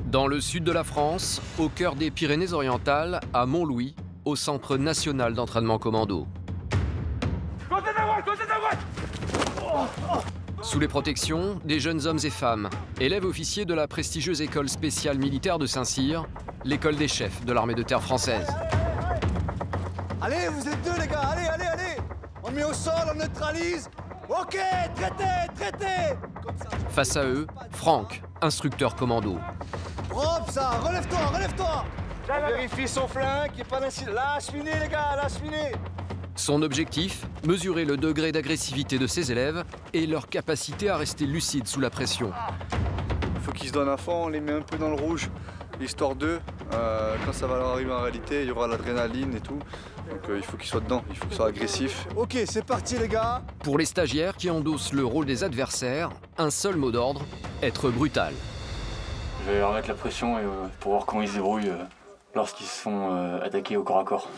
Dans le sud de la France, au cœur des Pyrénées-Orientales, à Montlouis, au Centre national d'entraînement commando. Sous les protections des jeunes hommes et femmes, élèves officiers de la prestigieuse école spéciale militaire de Saint-Cyr, l'école des chefs de l'armée de terre française. Allez, vous êtes deux les gars, allez, allez, allez. On met au sol, on neutralise. Ok, traitez. Face à eux, Franck, instructeur commando. Propre ça, relève-toi. On vérifie son flingue, il n'y a pas d'incident. Lâche finé les gars, lâche finé. Son objectif, mesurer le degré d'agressivité de ses élèves et leur capacité à rester lucides sous la pression. Il faut qu'ils se donnent à fond, on les met un peu dans le rouge, histoire d'eux. Quand ça va leur arriver en réalité, il y aura l'adrénaline et tout. Donc il faut qu'ils soient dedans, il faut qu'ils soient agressifs. Ok, c'est parti les gars. Pour les stagiaires qui endossent le rôle des adversaires, un seul mot d'ordre, être brutal. Je vais leur mettre la pression pour voir comment ils se débrouillent lorsqu'ils se font attaquer au corps à corps.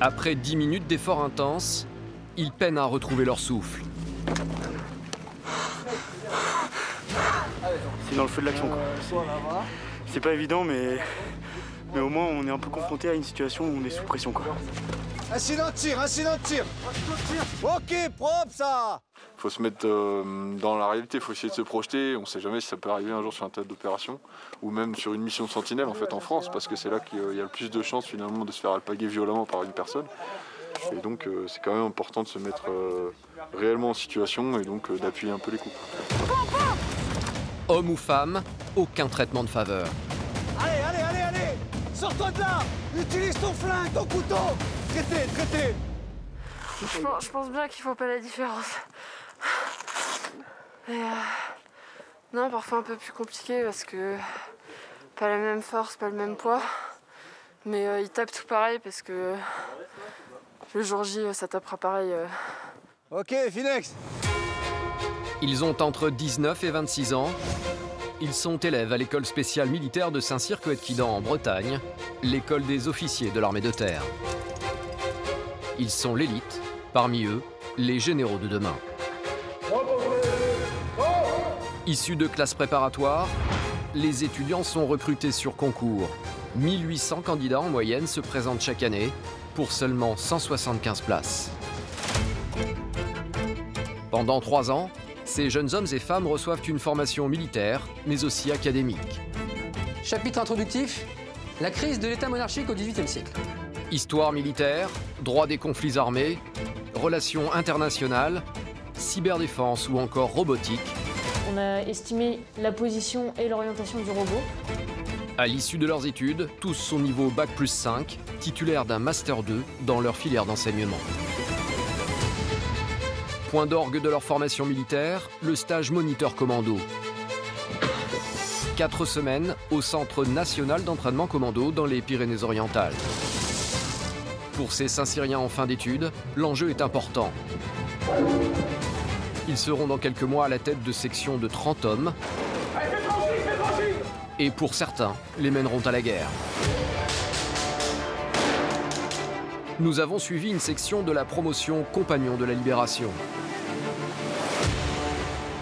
Après 10 minutes d'efforts intenses, ils peinent à retrouver leur souffle. C'est dans le feu de l'action quoi. C'est pas évident mais au moins on est un peu confronté à une situation où on est sous pression quoi. Incident de tir. Ok, propre ça. Il faut se mettre dans la réalité, il faut essayer de se projeter. On ne sait jamais si ça peut arriver un jour sur un théâtre d'opération ou même sur une mission de sentinelle en fait en France, parce que c'est là qu'il y a le plus de chances finalement de se faire alpaguer violemment par une personne. Et donc c'est quand même important de se mettre réellement en situation et donc d'appuyer un peu les coups. Homme ou femme, aucun traitement de faveur. Allez, sors-toi de là. Utilise ton flingue, ton couteau. Traitez. Je pense bien qu'il faut pas la différence. Et non, parfois un peu plus compliqué parce que pas la même force, pas le même poids. Mais ils tapent tout pareil parce que le jour J, ça tapera pareil. Ok, Finex. Ils ont entre 19 et 26 ans. Ils sont élèves à l'école spéciale militaire de Saint-Cyr-Coëtquidan en Bretagne, l'école des officiers de l'armée de terre. Ils sont l'élite, parmi eux, les généraux de demain. Issus de classes préparatoires, les étudiants sont recrutés sur concours. 1800 candidats en moyenne se présentent chaque année pour seulement 175 places. Pendant 3 ans, ces jeunes hommes et femmes reçoivent une formation militaire, mais aussi académique. Chapitre introductif, la crise de l'État monarchique au XVIIIe siècle. Histoire militaire, droit des conflits armés, relations internationales, cyberdéfense ou encore robotique. On a estimé la position et l'orientation du robot. À l'issue de leurs études, tous sont niveau Bac+5, titulaires d'un Master 2 dans leur filière d'enseignement. Point d'orgue de leur formation militaire, le stage moniteur commando. 4 semaines au Centre national d'entraînement commando dans les Pyrénées-Orientales. Pour ces Saint-Cyriens en fin d'études, l'enjeu est important. Ils seront dans quelques mois à la tête de sections de 30 hommes. Et pour certains, les mèneront à la guerre. Nous avons suivi une section de la promotion Compagnons de la Libération.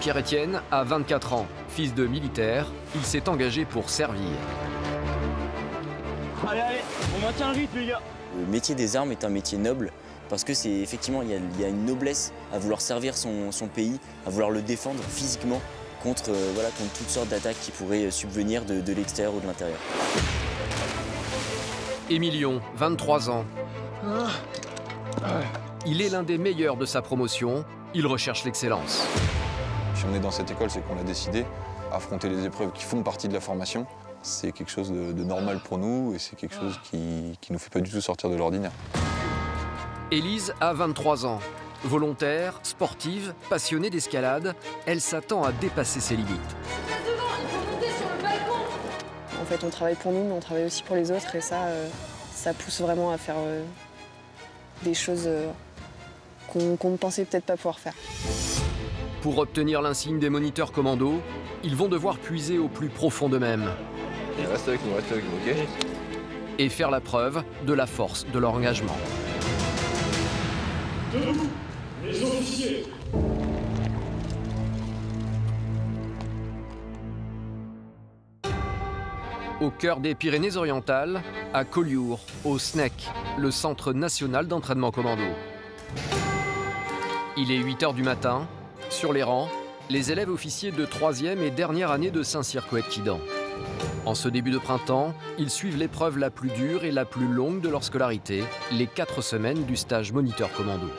Pierre-Étienne a 24 ans, fils de militaire, il s'est engagé pour servir. Allez, on maintient le rythme les gars. Le métier des armes est un métier noble parce que c'est effectivement, il y a une noblesse à vouloir servir son pays, à vouloir le défendre physiquement contre toutes sortes d'attaques qui pourraient subvenir de l'extérieur ou de l'intérieur. Émilion, 23 ans. Il est l'un des meilleurs de sa promotion, il recherche l'excellence. Si on est dans cette école, c'est qu'on a décidé. Affronter les épreuves qui font partie de la formation, c'est quelque chose de normal pour nous et c'est quelque chose qui nous fait pas du tout sortir de l'ordinaire. Élise a 23 ans. Volontaire, sportive, passionnée d'escalade, elle s'attend à dépasser ses limites. En fait, on travaille pour nous, mais on travaille aussi pour les autres. Et ça pousse vraiment à faire des choses qu'on ne pensait peut-être pas pouvoir faire. Pour obtenir l'insigne des moniteurs commando, ils vont devoir puiser au plus profond d'eux-mêmes. Reste avec nous, ok ? Et faire la preuve de la force de leur engagement. Debout, les officiers. Au cœur des Pyrénées-Orientales, à Collioure, au SNEC, le Centre national d'entraînement commando. Il est 8 h du matin. Sur les rangs, les élèves officiers de 3e et dernière année de Saint-Cyr-Coëtquidan. En ce début de printemps, ils suivent l'épreuve la plus dure et la plus longue de leur scolarité, les 4 semaines du stage moniteur commando.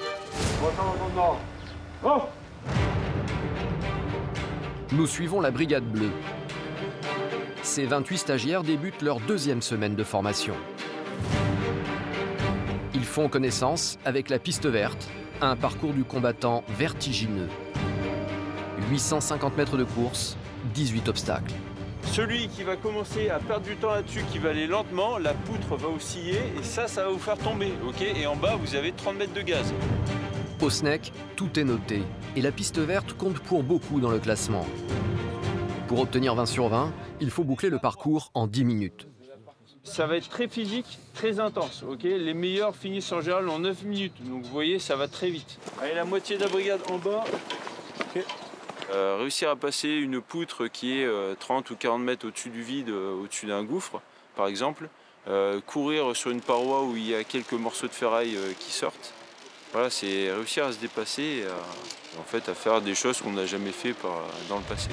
Nous suivons la Brigade Bleue. Ces 28 stagiaires débutent leur 2e semaine de formation. Ils font connaissance avec la piste verte, un parcours du combattant vertigineux. 850 mètres de course, 18 obstacles. Celui qui va commencer à perdre du temps là-dessus, qui va aller lentement, la poutre va osciller et ça va vous faire tomber, ok? Et en bas, vous avez 30 mètres de gaz. Au SNEC, tout est noté et la piste verte compte pour beaucoup dans le classement. Pour obtenir 20 sur 20, il faut boucler le parcours en 10 minutes. Ça va être très physique, très intense, ok? Les meilleurs finissent en général en 9 minutes, donc vous voyez, ça va très vite. Allez, la moitié de la brigade en bas. Okay. Réussir à passer une poutre qui est 30 ou 40 mètres au-dessus du vide, au-dessus d'un gouffre, par exemple. Courir sur une paroi où il y a quelques morceaux de ferraille qui sortent. Voilà, c'est réussir à se dépasser et en fait, à faire des choses qu'on n'a jamais fait dans le passé.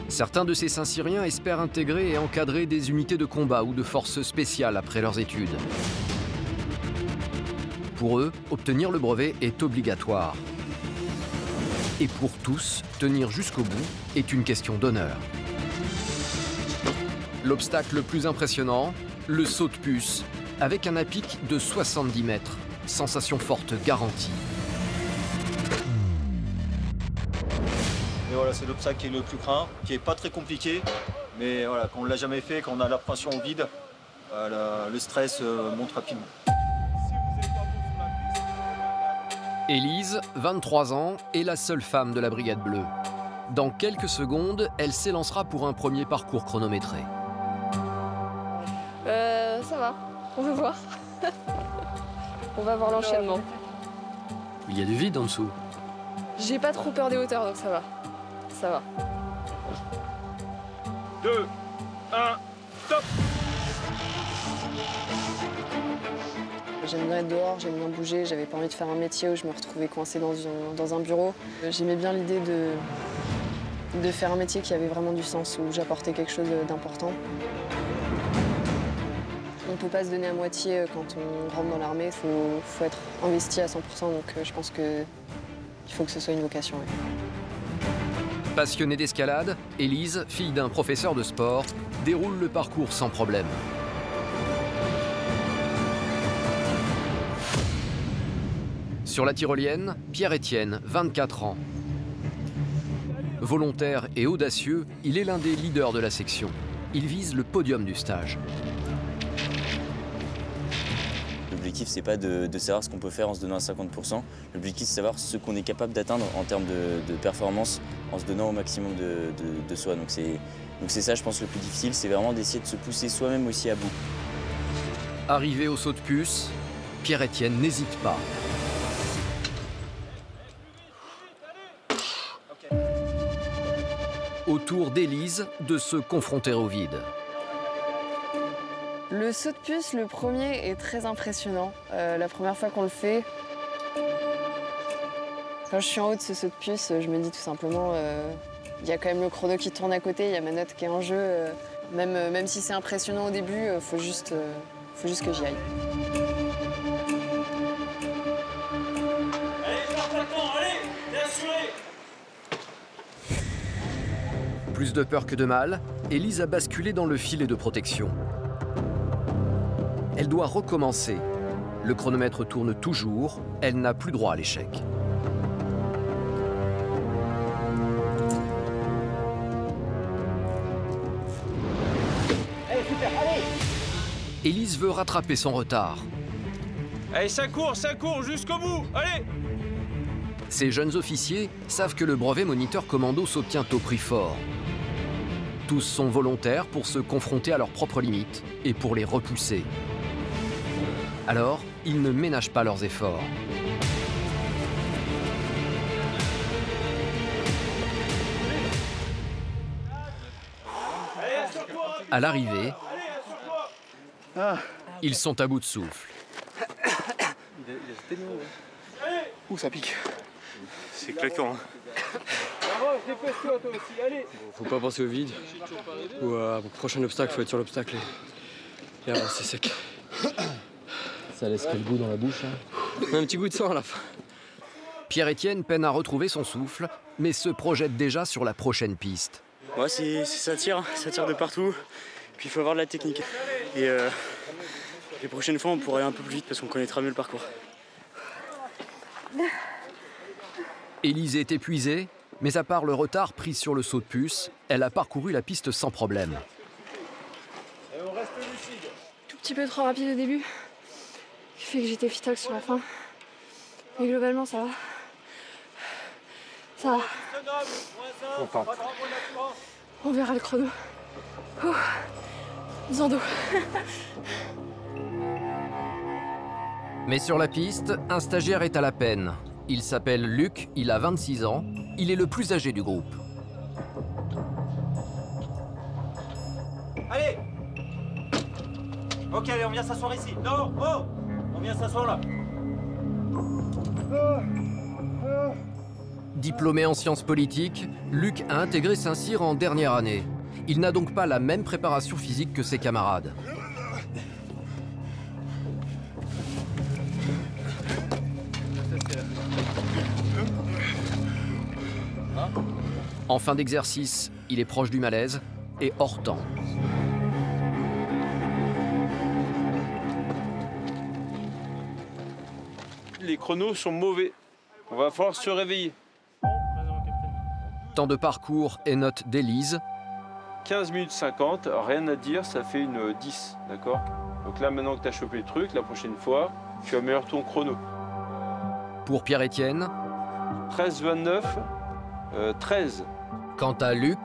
Certains de ces Saint-Cyriens espèrent intégrer et encadrer des unités de combat ou de forces spéciales après leurs études. Pour eux, obtenir le brevet est obligatoire. Et pour tous, tenir jusqu'au bout est une question d'honneur. L'obstacle le plus impressionnant, le saut de puce, avec un à-pic de 70 mètres. Sensation forte garantie. Et voilà, c'est l'obstacle qui est le plus craint, qui n'est pas très compliqué. Mais voilà, quand on ne l'a jamais fait, quand on a l'impression au vide, le stress monte rapidement. Élise, 23 ans, est la seule femme de la Brigade Bleue. Dans quelques secondes, elle s'élancera pour un premier parcours chronométré. Ça va, on va voir. On va voir l'enchaînement. Il y a du vide en dessous. J'ai pas trop peur des hauteurs, donc ça va. Ça va. 2, 1, top! J'aime bien être dehors, j'aime bien bouger, j'avais pas envie de faire un métier où je me retrouvais coincée dans un bureau. J'aimais bien l'idée de faire un métier qui avait vraiment du sens, où j'apportais quelque chose d'important. On ne peut pas se donner à moitié quand on rentre dans l'armée, il faut être investi à 100%, donc je pense qu'il faut que ce soit une vocation. Ouais. Passionnée d'escalade, Élise, fille d'un professeur de sport, déroule le parcours sans problème. Sur la tyrolienne, Pierre-Étienne, 24 ans. Volontaire et audacieux, il est l'un des leaders de la section. Il vise le podium du stage. L'objectif, c'est pas de savoir ce qu'on peut faire en se donnant à 50%. L'objectif, c'est savoir ce qu'on est capable d'atteindre en termes de performance en se donnant au maximum de soi. Donc c'est ça, je pense, le plus difficile, c'est vraiment d'essayer de se pousser soi-même aussi à bout. Arrivé au saut de puce, Pierre-Étienne n'hésite pas. Au tour d'Élise de se confronter au vide. Le saut de puce, le premier, est très impressionnant. La première fois qu'on le fait, quand je suis en haut de ce saut de puce, je me dis tout simplement, il y a quand même le chrono qui tourne à côté, il y a ma note qui est en jeu. Même si c'est impressionnant au début, faut juste que j'y aille. Plus de peur que de mal, Élise a basculé dans le filet de protection. Elle doit recommencer. Le chronomètre tourne toujours, elle n'a plus droit à l'échec. Élise veut rattraper son retard. Allez, ça court jusqu'au bout, allez! Ces jeunes officiers savent que le brevet moniteur commando s'obtient au prix fort. Tous sont volontaires pour se confronter à leurs propres limites et pour les repousser. Alors, ils ne ménagent pas leurs efforts. À l'arrivée, ils sont à bout de souffle. Ouh, ça pique. C'est claquant. Faut pas penser au vide. Ou au prochain obstacle, faut être sur l'obstacle et avancer sec. Ça laisse quel goût dans la bouche hein? Un petit goût de sang à la fin. Pierre-Étienne peine à retrouver son souffle, mais se projette déjà sur la prochaine piste. Ouais, ça tire de partout. Puis il faut avoir de la technique. Et les prochaines fois, on pourrait aller un peu plus vite parce qu'on connaîtra mieux le parcours. Élise est épuisée, mais à part le retard pris sur le saut de puce, elle a parcouru la piste sans problème. Tout petit peu trop rapide au début, qui fait que j'étais fitox sur la fin. Mais globalement, ça va. Ça va. On tente. On verra le chrono. Zando. Mais sur la piste, un stagiaire est à la peine. Il s'appelle Luc, il a 26 ans, il est le plus âgé du groupe. Allez. Ok, allez, on vient s'asseoir ici. Non, oh, on vient s'asseoir là. Diplômé en sciences politiques, Luc a intégré Saint-Cyr en dernière année. Il n'a donc pas la même préparation physique que ses camarades. En fin d'exercice, il est proche du malaise et hors temps. Les chronos sont mauvais. On va falloir se réveiller. Temps de parcours et note d'Élise. 15 minutes 50, rien à dire, ça fait une 10, d'accord? Donc là, maintenant que tu as chopé le truc, la prochaine fois, tu améliores ton chrono. Pour Pierre-Étienne. 13,29, 13. Quant à Luc.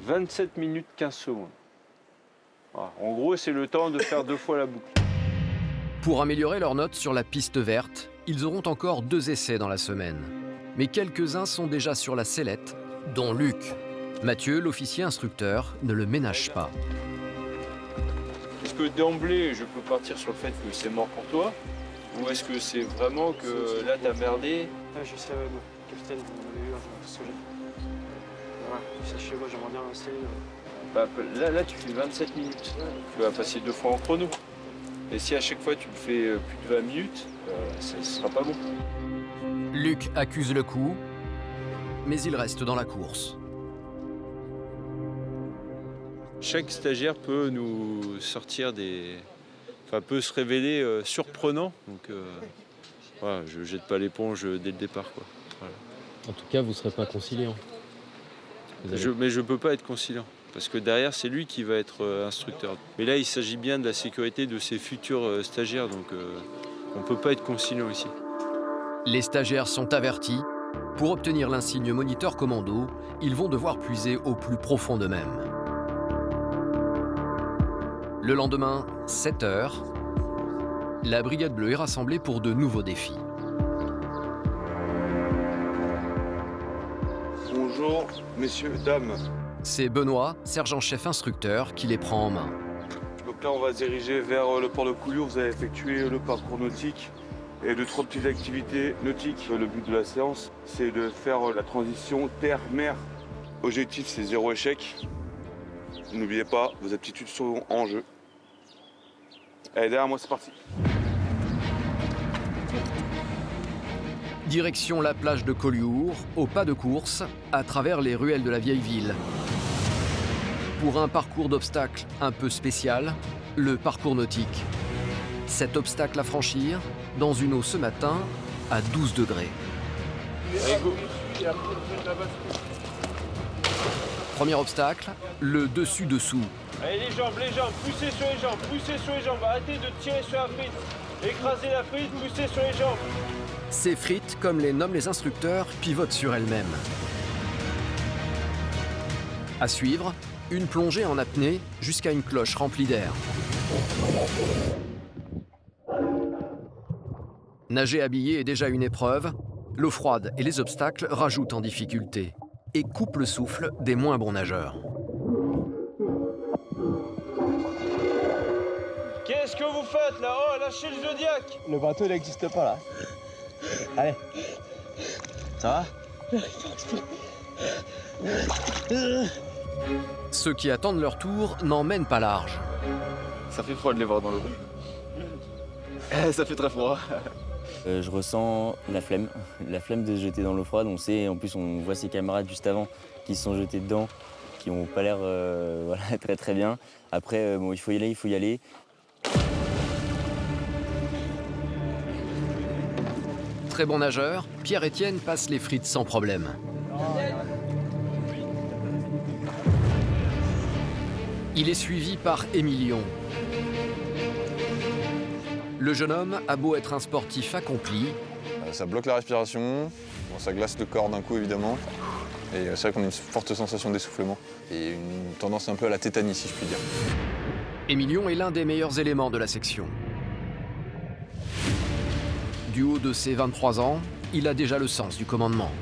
27 minutes 15 secondes. Voilà. En gros, c'est le temps de faire 2 fois la boucle. Pour améliorer leur note sur la piste verte, ils auront encore 2 essais dans la semaine. Mais quelques-uns sont déjà sur la sellette, dont Luc. Mathieu, l'officier instructeur, ne le ménage pas. Est-ce que d'emblée, je peux partir sur le fait que c'est mort pour toi? Ou est-ce que c'est vraiment que là, t'as merdé? Je sais, capitaine, vous m'avez eu un sujet. Voilà, sachez, moi j'aimerais bien rester. Là, tu fais 27 minutes. Tu vas passer 2 fois en chrono. Et si à chaque fois tu me fais plus de 20 minutes, ça ne sera pas bon. Luc accuse le coup, mais il reste dans la course. Chaque stagiaire peut nous sortir des... Enfin, peut se révéler surprenant. Donc, voilà, je jette pas l'éponge dès le départ, quoi. Voilà. En tout cas, vous ne serez pas conciliant. Mais je peux pas être conciliant. Parce que derrière, c'est lui qui va être instructeur. Mais là, il s'agit bien de la sécurité de ses futurs stagiaires. Donc, on ne peut pas être conciliant ici. Les stagiaires sont avertis. Pour obtenir l'insigne moniteur commando, ils vont devoir puiser au plus profond d'eux-mêmes. Le lendemain, 7 h, la Brigade Bleue est rassemblée pour de nouveaux défis. Bonjour, messieurs, dames. C'est Benoît, sergent-chef instructeur, qui les prend en main. Donc là, on va se diriger vers le port de Couillou. Vous allez effectuer le parcours nautique et 2-3 petites activités nautiques. Le but de la séance, c'est de faire la transition terre-mer. Objectif, c'est 0 échec. N'oubliez pas, vos aptitudes sont en jeu. Allez, derrière moi, c'est parti. Direction la plage de Collioure, au pas de course, à travers les ruelles de la vieille ville. Pour un parcours d'obstacles un peu spécial, le parcours nautique. Cet obstacle à franchir, dans une eau ce matin, à 12 degrés. Allez, go. Premier obstacle, le dessus-dessous. Allez, les jambes, poussez sur les jambes, arrêtez de tirer sur la frite. Écrasez la frite, poussez sur les jambes. Ces frites, comme les nomment les instructeurs, pivotent sur elles-mêmes. À suivre, une plongée en apnée jusqu'à une cloche remplie d'air. Nager habillé est déjà une épreuve. L'eau froide et les obstacles rajoutent en difficulté et coupent le souffle des moins bons nageurs. qu'est-ce que vous faites là? Oh, lâchez le Zodiac! Le bateau il n'existe pas là. Allez. Ça va? Ceux qui attendent leur tour n'en mènent pas large. Ça fait froid de les voir dans l'eau. Ça fait très froid. Je ressens la flemme de se jeter dans l'eau froide. On sait, en plus on voit ses camarades juste avant qui se sont jetés dedans, qui n'ont pas l'air voilà, très bien. Après, bon, il faut y aller. Très bon nageur, Pierre-Étienne passe les frites sans problème. Il est suivi par Émilion. Le jeune homme a beau être un sportif accompli. Ça bloque la respiration, bon, ça glace le corps d'un coup évidemment. Et c'est vrai qu'on a une forte sensation d'essoufflement et une tendance un peu à la tétanie si je puis dire. Émilion est l'un des meilleurs éléments de la section. Du haut de ses 23 ans, il a déjà le sens du commandement.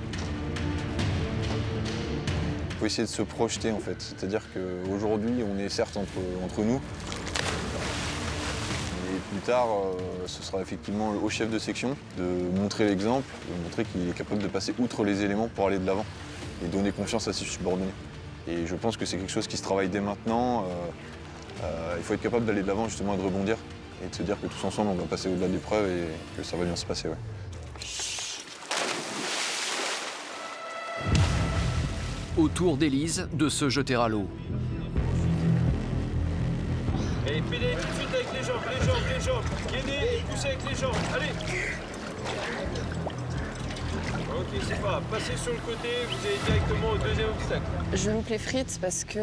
Il faut essayer de se projeter en fait, c'est-à-dire qu'aujourd'hui on est certes entre nous, et plus tard ce sera effectivement au chef de section de montrer l'exemple, de montrer qu'il est capable de passer outre les éléments pour aller de l'avant et donner confiance à ses subordonnés. Et je pense que c'est quelque chose qui se travaille dès maintenant. Il faut être capable d'aller de l'avant justement et de rebondir et de se dire que tous ensemble on va passer au-delà de l'épreuve et que ça va bien se passer. Ouais. Au tour d'Élise de se jeter à l'eau. Et pédalez tout de suite avec les jambes. Gainez et poussez avec les jambes. Allez. Ok, c'est pas grave. Passez sur le côté, vous allez directement au deuxième obstacle. Je loupe les frites parce que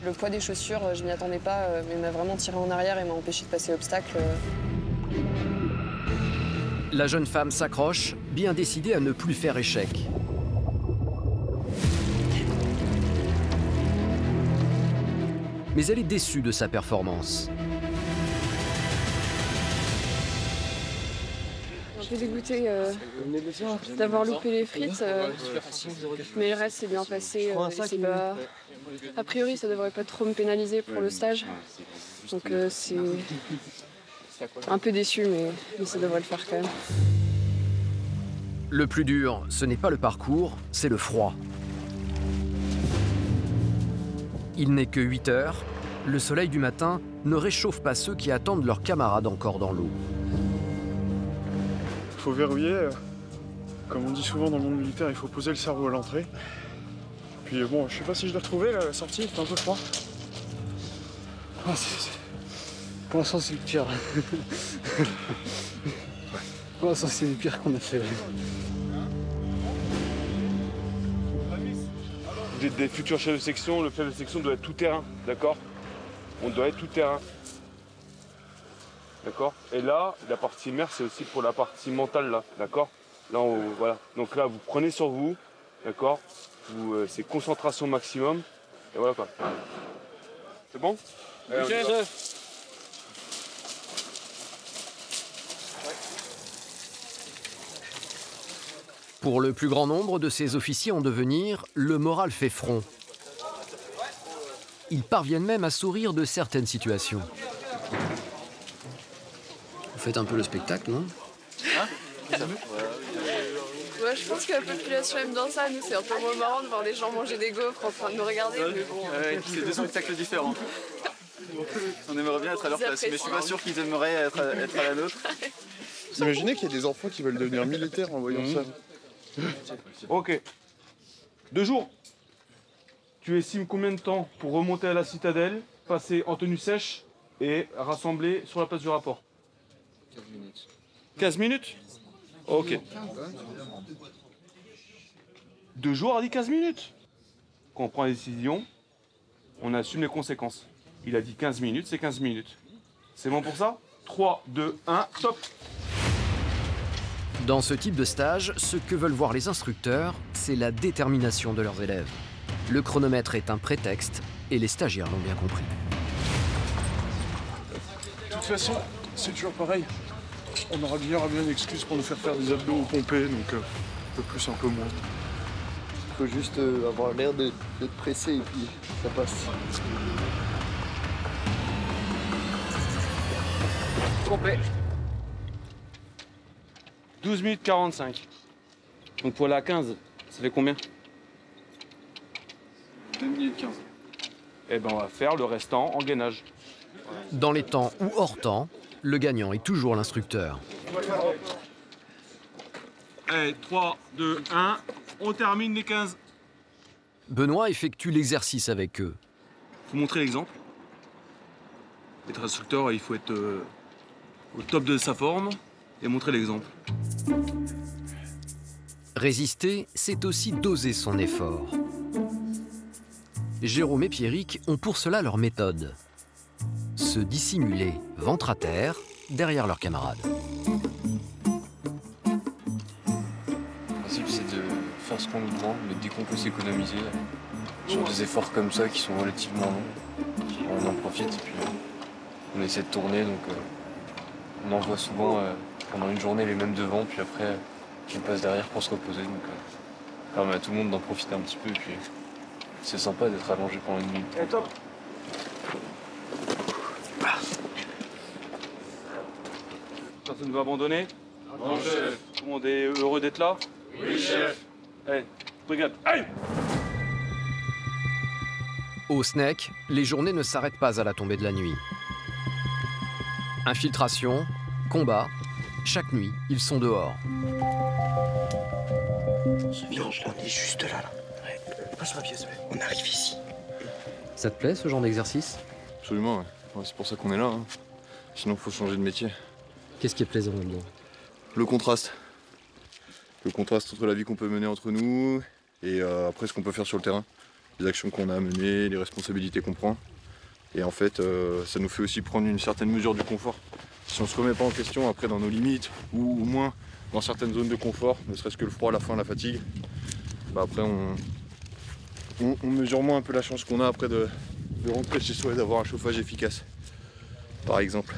le poids des chaussures, je m'y attendais pas, mais m'a vraiment tiré en arrière et m'a empêché de passer l'obstacle. La jeune femme s'accroche, bien décidée à ne plus faire échec. Mais elle est déçue de sa performance. Un peu dégoûtée d'avoir loupé les frites, mais le reste s'est bien passé. A priori, ça devrait pas trop me pénaliser pour le stage. Donc c'est un peu déçu, mais ça devrait le faire quand même. Le plus dur, ce n'est pas le parcours, c'est le froid. Il n'est que 8 heures. Le soleil du matin ne réchauffe pas ceux qui attendent leurs camarades encore dans l'eau. Il faut verrouiller. Comme on dit souvent dans le monde militaire, il faut poser le cerveau à l'entrée. Puis bon, je sais pas si je l'ai retrouvé, la sortie, il fait un peu froid. Oh, pour l'instant, c'est le pire. Pour l'instant, c'est le pire qu'on a fait. Vous êtes des futurs chefs de section, le chef de section doit être tout terrain, d'accord? On doit être tout terrain. D'accord? Et là, la partie mère, c'est aussi pour la partie mentale, là, d'accord? Là, voilà. Donc là, vous prenez sur vous, d'accord? C'est concentration maximum, et voilà quoi. C'est bon? Ok, chef. Pour le plus grand nombre de ces officiers en devenir, le moral fait front. Ils parviennent même à sourire de certaines situations. Vous faites un peu le spectacle, non? Ouais, je pense que la population aime bien ça. Nous, c'est un peu moins marrant de voir les gens manger des gaufres en train de nous regarder. Mais bon, c'est deux spectacles différents. On aimerait bien être à leur place, mais je suis pas sûr qu'ils aimeraient être à la nôtre. Vous imaginez qu'il y a des enfants qui veulent devenir militaires en voyant ça? Ok. 2 jours. Tu estimes combien de temps pour remonter à la citadelle, passer en tenue sèche et rassembler sur la place du rapport? 15 minutes. 15 minutes? Ok. 2 jours a dit 15 minutes. Quand on prend la décision, on assume les conséquences. Il a dit 15 minutes, c'est 15 minutes. C'est bon pour ça? 3, 2, 1, top! Dans ce type de stage, ce que veulent voir les instructeurs, c'est la détermination de leurs élèves. Le chronomètre est un prétexte et les stagiaires l'ont bien compris. De toute façon, c'est toujours pareil. On aura bien une excuse pour nous faire des abdos ou pomper, donc un peu plus, un peu moins. Il faut juste avoir l'air d'être pressé et puis ça passe. complet. 12 minutes 45. Donc pour la 15, ça fait combien? 2 minutes 15. Eh ben on va faire le restant en gainage. Dans les temps ou hors temps, le gagnant est toujours l'instructeur. Allez, 3, 2, 1, on termine les 15. Benoît effectue l'exercice avec eux. Il faut montrer l'exemple. Être instructeur, il faut être au top de sa forme et montrer l'exemple. Résister, c'est aussi doser son effort. Jérôme et Pierrick ont pour cela leur méthode. Se dissimuler ventre à terre derrière leurs camarades. Le principe, c'est de faire ce qu'on nous demande, mais dès qu'on peut s'économiser sur des efforts comme ça qui sont relativement longs, on en profite et puis on essaie de tourner. Donc on envoie souvent pendant une journée les mêmes devant, puis après on passe derrière pour se reposer. Donc ça permet à tout le monde d'en profiter un petit peu et puis c'est sympa d'être allongé pendant une minute. Personne ne veut abandonner? Non, chef. Tout le monde est heureux d'être là? Oui, chef. Allez, brigade, allez! Au SNEC, les journées ne s'arrêtent pas à la tombée de la nuit. Infiltration, combat, chaque nuit, ils sont dehors. Ce virage là, on est juste là. Ouais. Passe ma pièce, ouais. On arrive ici. Ça te plaît ce genre d'exercice? Absolument, ouais. Ouais, c'est pour ça qu'on est là. Hein. Sinon, il faut changer de métier. Qu'est-ce qui est plaisant là-dedans? Le contraste. Le contraste entre la vie qu'on peut mener entre nous et après ce qu'on peut faire sur le terrain. Les actions qu'on a à mener, les responsabilités qu'on prend. Et en fait, ça nous fait aussi prendre une certaine mesure du confort. Si on se remet pas en question après dans nos limites, ou au moins dans certaines zones de confort, ne serait-ce que le froid, la faim, la fatigue, bah après on mesure moins un peu la chance qu'on a après de rentrer chez soi et d'avoir un chauffage efficace, par exemple.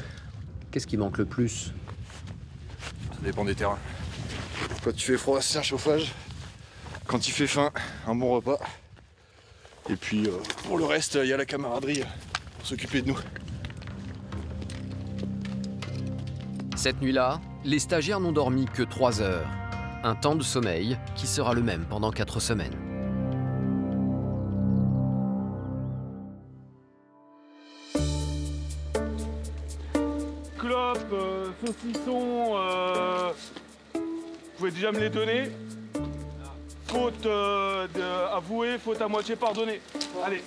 Qu'est-ce qui manque le plus? Ça dépend des terrains. Quand il fait froid, c'est un chauffage. Quand il fait faim, un bon repas. Et puis pour le reste, il y a la camaraderie pour s'occuper de nous. Cette nuit-là, les stagiaires n'ont dormi que 3 heures. Un temps de sommeil qui sera le même pendant 4 semaines. Clopes, saucissons, vous pouvez déjà me les donner. Faute avouée, faute à moitié pardonnée. Allez.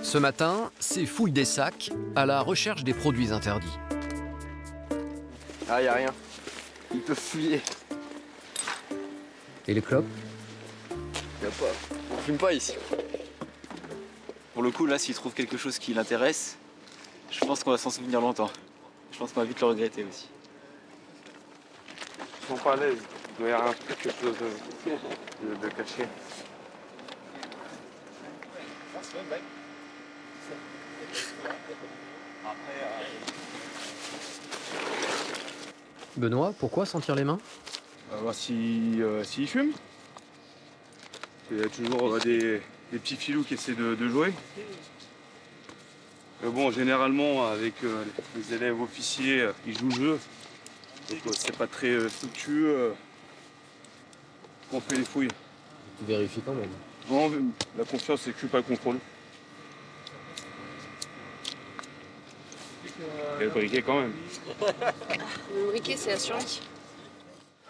Ce matin, c'est fouille des sacs à la recherche des produits interdits. Ah, y a rien. Ils peuvent fouiller. Et les clopes? Y a pas. On fume pas ici. Pour le coup, là, s'il trouve quelque chose qui l'intéresse, je pense qu'on va s'en souvenir longtemps. Je pense qu'on va vite le regretter aussi. Ils sont pas à l'aise. Il doit y avoir quelque chose de caché. Benoît, pourquoi sentir les mains? On va voir s'il fume. Il y a toujours des petits filous qui essaient de jouer. Mais bon, généralement, avec les élèves officiers, ils jouent le jeu. Donc c'est pas très fructueux qu'on fait les fouilles. Tu vérifies quand même. Non, la confiance exclut pas le contrôle. Et le briquet quand même. Le briquet, c'est assuré.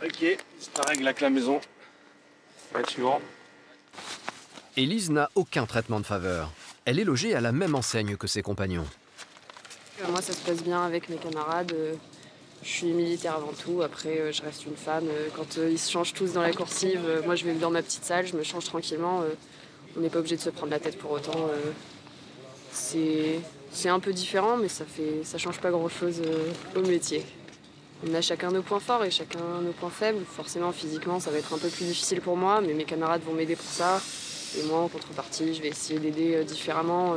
Ok, c'est pareil avec la maison. Suivant. Élise n'a aucun traitement de faveur. Elle est logée à la même enseigne que ses compagnons. Moi, ça se passe bien avec mes camarades. Je suis militaire avant tout. Après, je reste une femme. Quand ils se changent tous dans la coursive, moi, je vais dans ma petite salle, je me change tranquillement. On n'est pas obligé de se prendre la tête pour autant. C'est un peu différent, mais ça change pas grand-chose au métier. On a chacun nos points forts et chacun nos points faibles. Forcément, physiquement, ça va être un peu plus difficile pour moi, mais mes camarades vont m'aider pour ça. Et moi, en contrepartie, je vais essayer d'aider différemment.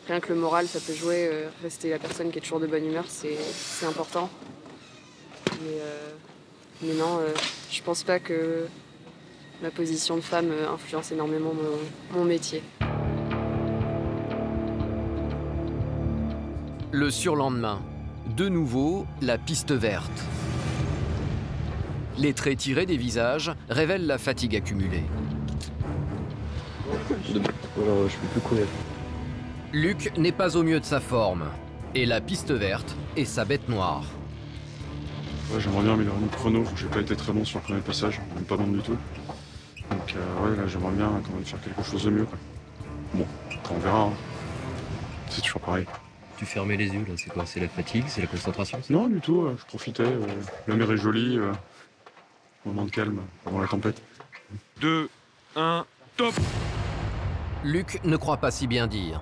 Rien que le moral, ça peut jouer. Rester la personne qui est toujours de bonne humeur, c'est important. Mais non, je pense pas que ma position de femme influence énormément mon métier. Le surlendemain, De nouveau, la piste verte. Les traits tirés des visages révèlent la fatigue accumulée. Alors, je peux plus courir. Luc n'est pas au mieux de sa forme. Et la piste verte est sa bête noire. Ouais, j'aimerais bien améliorer mon chrono, j'ai pas été très bon sur le premier passage, même pas bon du tout. Donc ouais, là j'aimerais bien quand même faire quelque chose de mieux, quoi. Bon, on verra, hein. C'est toujours pareil. Tu fermais les yeux là, c'est quoi? C'est la fatigue? C'est la concentration? Non du tout, je profitais, la mer est jolie, moment de calme avant la tempête. 2, 1, top! Luc ne croit pas si bien dire.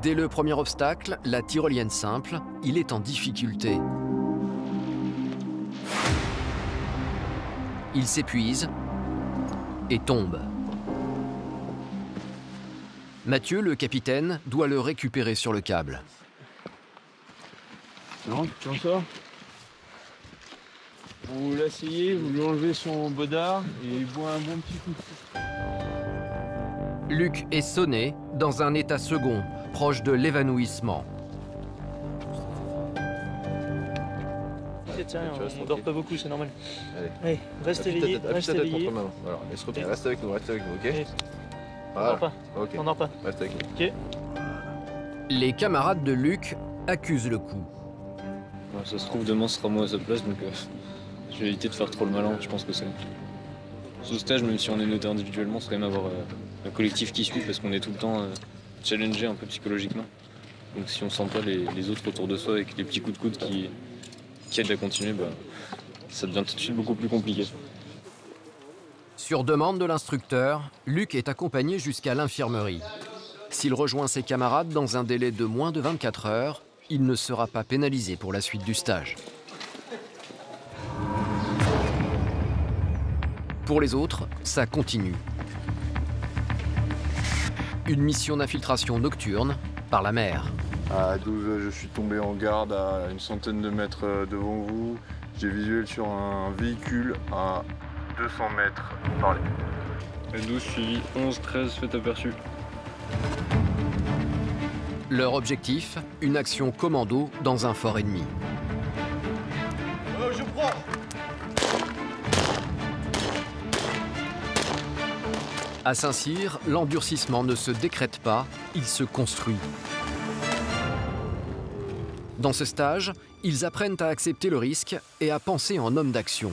Dès le premier obstacle, la tyrolienne simple, il est en difficulté. Il s'épuise et tombe. Mathieu, le capitaine, doit le récupérer sur le câble. Non, tu en sors. Vous l'asseyez, vous lui enlevez son bodard et il boit un bon petit coup. Luc est sonné dans un état second, proche de l'évanouissement. Tiens, on dort pas beaucoup, c'est normal. Allez, reste éveillé, reste éveillé. Alors, reste avec nous, ok? On dort pas, ok. on dort pas. Reste avec nous. Ok. Les camarades de Luc accusent le coup. Bon, ça se trouve, demain ce sera moi à sa place, donc je vais éviter de faire trop le malin, je pense que c'est... Ce stage, même si on est noté individuellement, c'est quand même avoir un collectif qui suit, parce qu'on est tout le temps challengé un peu psychologiquement. Donc si on sent pas les autres autour de soi avec les petits coups de coude qui aident à continuer, bah, ça devient tout de suite beaucoup plus compliqué. Sur demande de l'instructeur, Luc est accompagné jusqu'à l'infirmerie. S'il rejoint ses camarades dans un délai de moins de 24 heures, il ne sera pas pénalisé pour la suite du stage. Pour les autres, ça continue. Une mission d'infiltration nocturne par la mer. À 12, je suis tombé en garde à une centaine de mètres devant vous. J'ai visuel sur un véhicule à 200 mètres par les. 12 suivi 11, 13, fait aperçu. Leur objectif, une action commando dans un fort ennemi. Je prends. À Saint-Cyr, l'endurcissement ne se décrète pas, il se construit. Dans ce stage, ils apprennent à accepter le risque et à penser en homme d'action.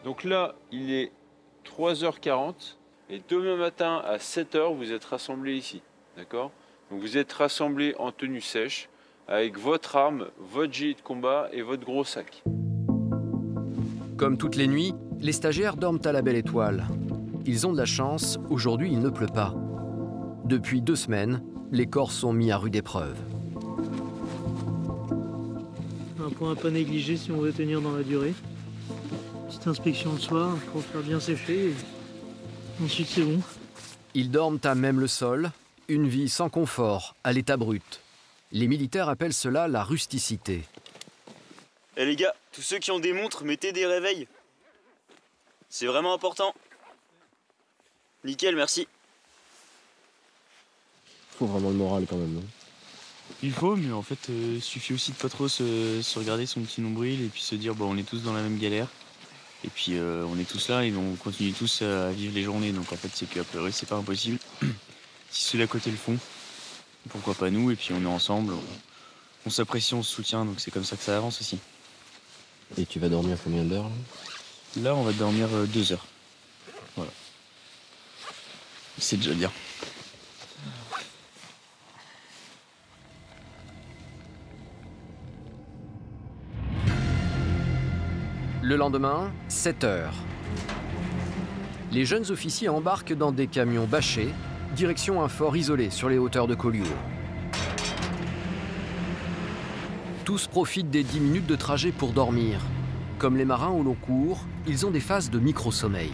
Donc là, il est 3h40 et demain matin à 7h, vous êtes rassemblés ici. D'accord? Donc vous êtes rassemblés en tenue sèche avec votre arme, votre gilet de combat et votre gros sac. Comme toutes les nuits, les stagiaires dorment à la belle étoile. Ils ont de la chance, aujourd'hui il ne pleut pas. Depuis 2 semaines, les corps sont mis à rude épreuve. Un point à pas négliger si on veut tenir dans la durée. Petite inspection le soir pour faire bien sécher. Et ensuite c'est bon. Ils dorment à même le sol, une vie sans confort, à l'état brut. Les militaires appellent cela la rusticité. Eh les gars, tous ceux qui ont des montres, mettez des réveils. C'est vraiment important. Nickel, merci. Faut vraiment le moral quand même, non? Il faut, mais en fait, il suffit aussi de pas trop se regarder son petit nombril et puis se dire, bon, on est tous dans la même galère. Et puis, on est tous là et on continue tous à vivre les journées. Donc, en fait, c'est qu'a priori, c'est pas impossible. Si ceux d'à côté le font, pourquoi pas nous? Et puis, on est ensemble, on s'apprécie, on se soutient. Donc, c'est comme ça que ça avance aussi. Et tu vas dormir combien d'heures? Là, on va dormir 2 heures. Voilà. C'est déjà bien. Le lendemain, 7 heures. Les jeunes officiers embarquent dans des camions bâchés, direction un fort isolé sur les hauteurs de Collioure. Tous profitent des 10 minutes de trajet pour dormir. Comme les marins au long cours, ils ont des phases de micro-sommeil.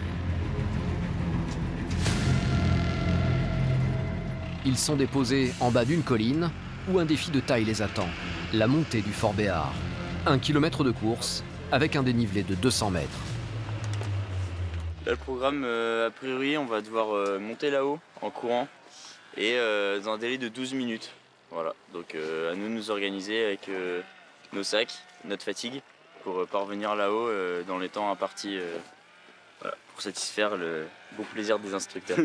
Ils sont déposés en bas d'une colline où un défi de taille les attend, la montée du Fort Béart. 1 kilomètre de course avec un dénivelé de 200 mètres. Là, le programme, a priori, on va devoir monter là-haut en courant et dans un délai de 12 minutes. Voilà, donc à nous de nous organiser avec nos sacs, notre fatigue, pour parvenir là-haut dans les temps impartis, voilà, pour satisfaire le beau plaisir des instructeurs.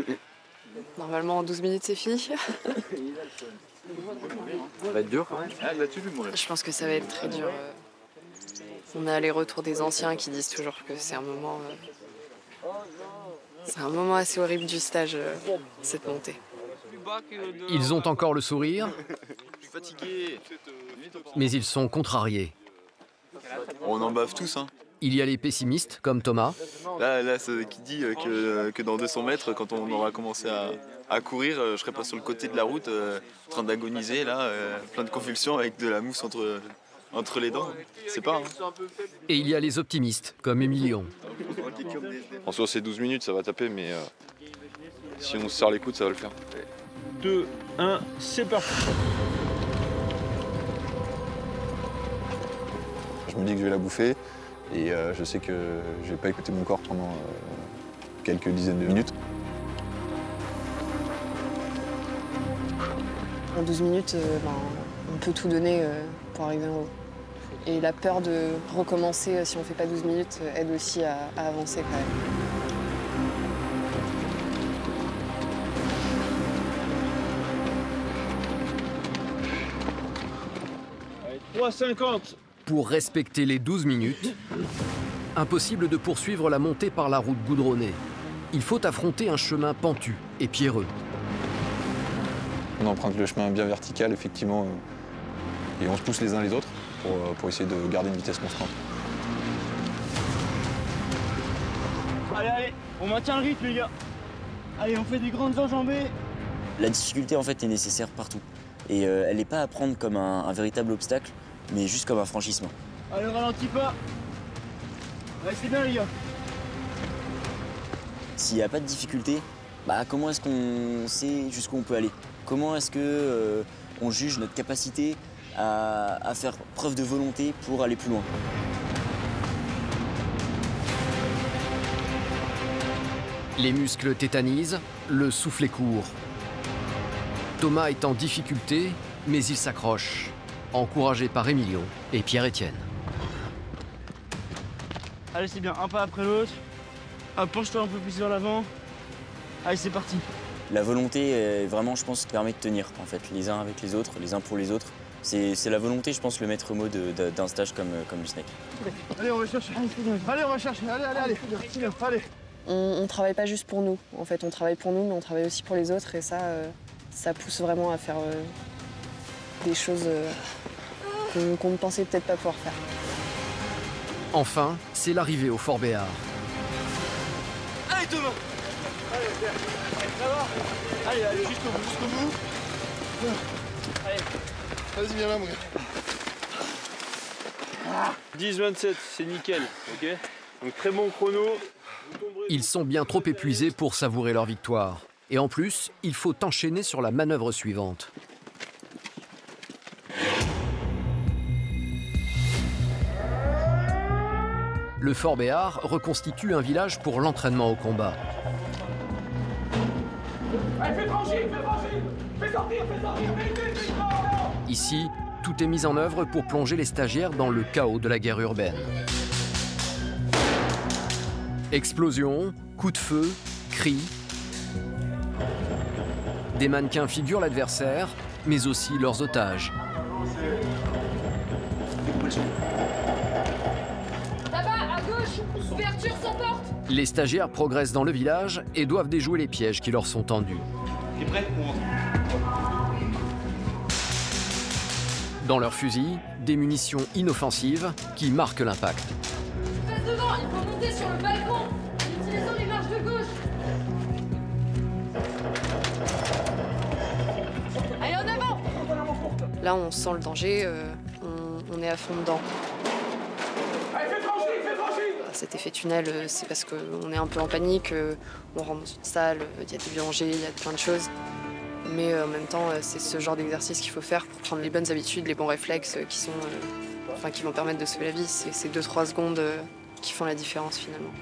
Normalement, en 12 minutes, c'est fini. Ça va être dur. Je pense que ça va être très dur. On a les retours des anciens qui disent toujours que c'est un moment assez horrible du stage, cette montée. Ils ont encore le sourire, Je suis fatigué. mais ils sont contrariés. On en bave tous, hein. Il y a les pessimistes, comme Thomas, Là, c'est qui dit que dans 200 mètres, quand on aura commencé à courir, je serai pas sur le côté de la route, en train d'agoniser, là, plein de convulsions avec de la mousse entre les dents. C'est pas, hein. et il y a les optimistes, comme Emilion. En soi, c'est 12 minutes, ça va taper, mais si on se serre les coudes, ça va le faire. 2, 1, c'est parti. Je me dis que je vais la bouffer et je sais que je vais pas écouter mon corps pendant quelques dizaines de minutes. En 12 minutes, on peut tout donner pour arriver en haut. Et la peur de recommencer si on fait pas 12 minutes aide aussi à avancer quand même. Allez, 3,50. Pour respecter les 12 minutes, impossible de poursuivre la montée par la route goudronnée. Il faut affronter un chemin pentu et pierreux. On emprunte le chemin bien vertical, effectivement, et on se pousse les uns les autres pour essayer de garder une vitesse constante. Allez, on maintient le rythme, les gars. Allez, on fait des grandes enjambées. La difficulté, en fait, est nécessaire partout. Et elle n'est pas à prendre comme un véritable obstacle, mais juste comme un franchissement. Allez, ralentis pas. Allez, c'est bien, les gars. S'il n'y a pas de difficulté, comment est-ce qu'on sait jusqu'où on peut aller? Comment est-ce que on juge notre capacité à faire preuve de volonté pour aller plus loin? Les muscles tétanisent, le souffle est court. Thomas est en difficulté, mais il s'accroche, encouragé par Emilion et Pierre-Étienne. Allez, c'est bien, un pas après l'autre. Penche-toi un peu plus vers l'avant. Allez, c'est parti. La volonté, vraiment, je pense, permet de tenir, en fait, les uns avec les autres, les uns pour les autres. C'est la volonté, je pense, le maître mot d'un stage comme le Snake. Allez, on va chercher. Allez, on va chercher. Allez. On ne travaille pas juste pour nous. En fait, on travaille pour nous, mais on travaille aussi pour les autres. Et ça pousse vraiment à faire des choses qu'on ne pensait peut-être pas pouvoir faire. Enfin, c'est l'arrivée au Fort Béart. Allez, Thomas. Allez, ça va. Allez, jusqu'au bout. Allez. Vas-y, viens là, mon gars. 10-27, c'est nickel, ok? Donc très bon chrono. Ils sont bien trop épuisés pour savourer leur victoire. Et en plus, il faut enchaîner sur la manœuvre suivante. Le Fort Béart reconstitue un village pour l'entraînement au combat. Allez, fais sortir, Ici, tout est mis en œuvre pour plonger les stagiaires dans le chaos de la guerre urbaine. Explosions, coups de feu, cris. Des mannequins figurent l'adversaire, mais aussi leurs otages. Là-bas, à gauche, ouverture sans porte. Les stagiaires progressent dans le village et doivent déjouer les pièges qui leur sont tendus. T'es prêt? On rentre. Dans leurs fusils, des munitions inoffensives qui marquent l'impact. Passe devant, il faut monter sur le balcon. Utilisons les marches de gauche. Allez, en avant. Là, on sent le danger, on est à fond dedans. Cet effet tunnel, c'est parce qu'on est un peu en panique, on rentre dans une salle, il y a des dangers, il y a plein de choses. Mais en même temps, c'est ce genre d'exercice qu'il faut faire pour prendre les bonnes habitudes, les bons réflexes qui vont permettre de sauver la vie. C'est ces 2-3 secondes qui font la différence finalement.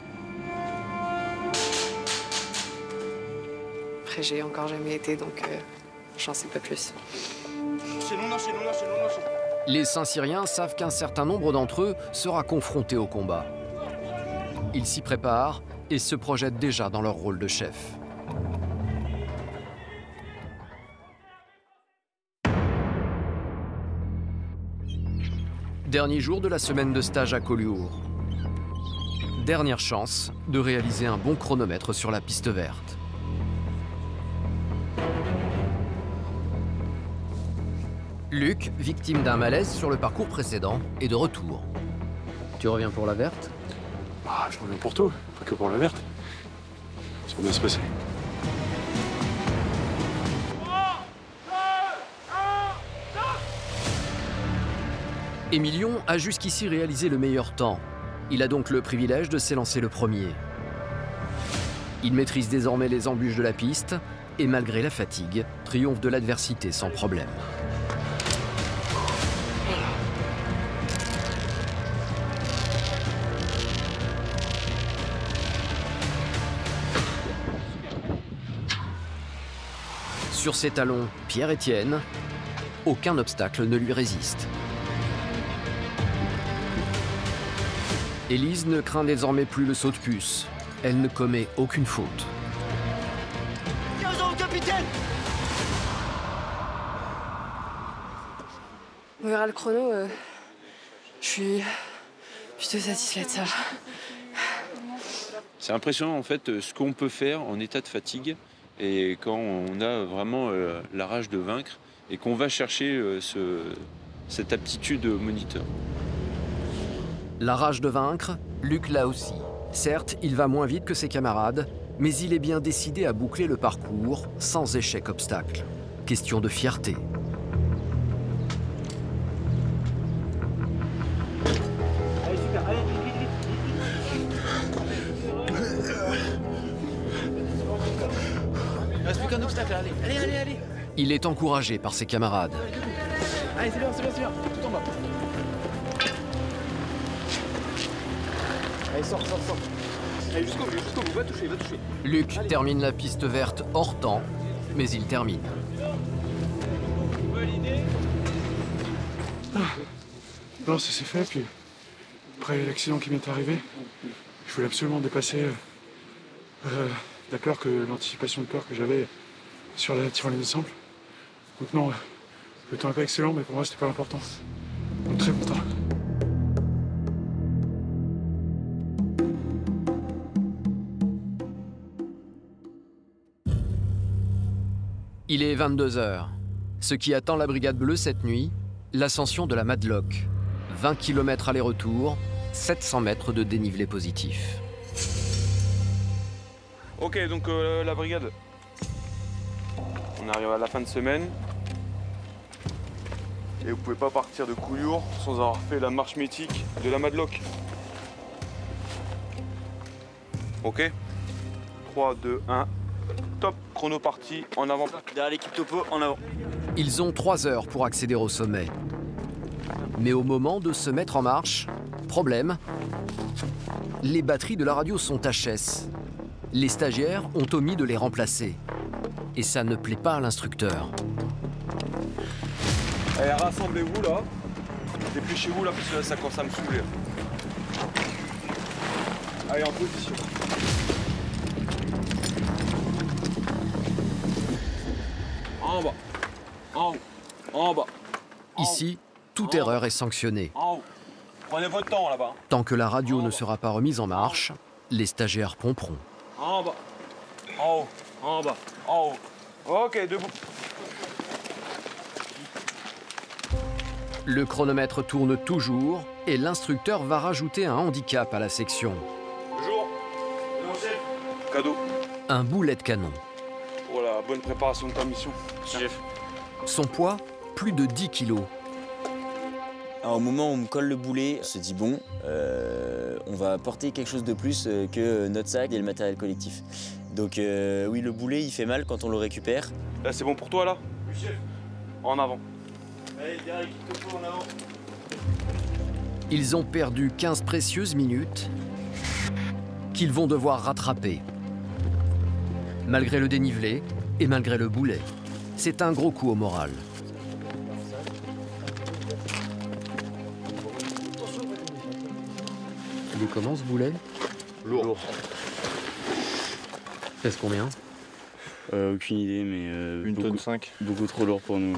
Après, j'ai encore jamais été, donc j'en sais pas plus. Les Saint-Cyriens savent qu'un certain nombre d'entre eux sera confronté au combat. Ils s'y préparent et se projettent déjà dans leur rôle de chef. Dernier jour de la semaine de stage à Collioure. Dernière chance de réaliser un bon chronomètre sur la piste verte. Luc, victime d'un malaise sur le parcours précédent, est de retour. Tu reviens pour la verte? Ah, je reviens pour tout, pas que pour la verte. Ça va bien se passer. Émilion a jusqu'ici réalisé le meilleur temps. Il a donc le privilège de s'élancer le premier. Il maîtrise désormais les embûches de la piste et malgré la fatigue, triomphe de l'adversité sans problème. Sur ses talons, Pierre-Étienne, aucun obstacle ne lui résiste. Élise ne craint désormais plus le saut de puce. Elle ne commet aucune faute. Capitaine! On verra le chrono. Je suis plutôt satisfaite de ça. C'est impressionnant en fait ce qu'on peut faire en état de fatigue et quand on a vraiment la rage de vaincre et qu'on va chercher cette aptitude moniteur. La rage de vaincre, Luc l'a aussi. Certes, il va moins vite que ses camarades, mais il est bien décidé à boucler le parcours sans échec obstacle. Question de fierté. Allez, super, allez, vite. Il reste plus qu'un obstacle, allez. Il est encouragé par ses camarades. Allez, c'est bien, tout en bas. Allez, sors. Allez, jusqu'au bout, va toucher. Luc termine la piste verte hors temps, mais il termine. Non, ça s'est fait, puis après l'accident qui m'est arrivé, je voulais absolument dépasser la peur l'anticipation de peur que j'avais sur la tyrolienne simple. Donc non, le temps n'est pas excellent, mais pour moi c'était pas l'important. Donc très content. Il est 22 h. Ce qui attend la Brigade Bleue cette nuit, l'ascension de la Madlock. 20 km aller-retour, 700 mètres de dénivelé positif. Ok, donc la brigade, on arrive à la fin de semaine. Et vous pouvez pas partir de Collioure sans avoir fait la marche mythique de la Madlock. Ok, 3, 2, 1, top, chrono parti, en avant. Derrière l'équipe topo, en avant. Ils ont 3 heures pour accéder au sommet. Mais au moment de se mettre en marche, problème, les batteries de la radio sont HS. Les stagiaires ont omis de les remplacer. Et ça ne plaît pas à l'instructeur. Allez, rassemblez-vous là. Dépêchez-vous là parce que là ça commence à me saouler. Allez, en position. En bas. En haut. En bas. Ici, toute erreur est sanctionnée. En haut. Prenez votre temps là-bas. Tant que la radio ne sera pas remise en marche, les stagiaires pomperont. En bas. En haut. En bas. En haut. Ok, debout. Le chronomètre tourne toujours et l'instructeur va rajouter un handicap à la section. Bonjour. Mon chef. Cadeau. Un boulet de canon. Voilà, bonne préparation de ta mission. Chef. Son poids, plus de 10 kilos. Alors, au moment où on me colle le boulet, on se dit bon, on va apporter quelque chose de plus que notre sac et le matériel collectif. Donc oui, le boulet, il fait mal quand on le récupère. Là, c'est bon pour toi, là? Oui, chef. En avant. Allez, derrière l'équipe topo, en avant. Ils ont perdu 15 précieuses minutes qu'ils vont devoir rattraper. Malgré le dénivelé, Et malgré le boulet, c'est un gros coup au moral. Il est comment ce boulet? Lourd. Pèse combien? Aucune idée, mais Une tonne 5. beaucoup trop lourd pour nous.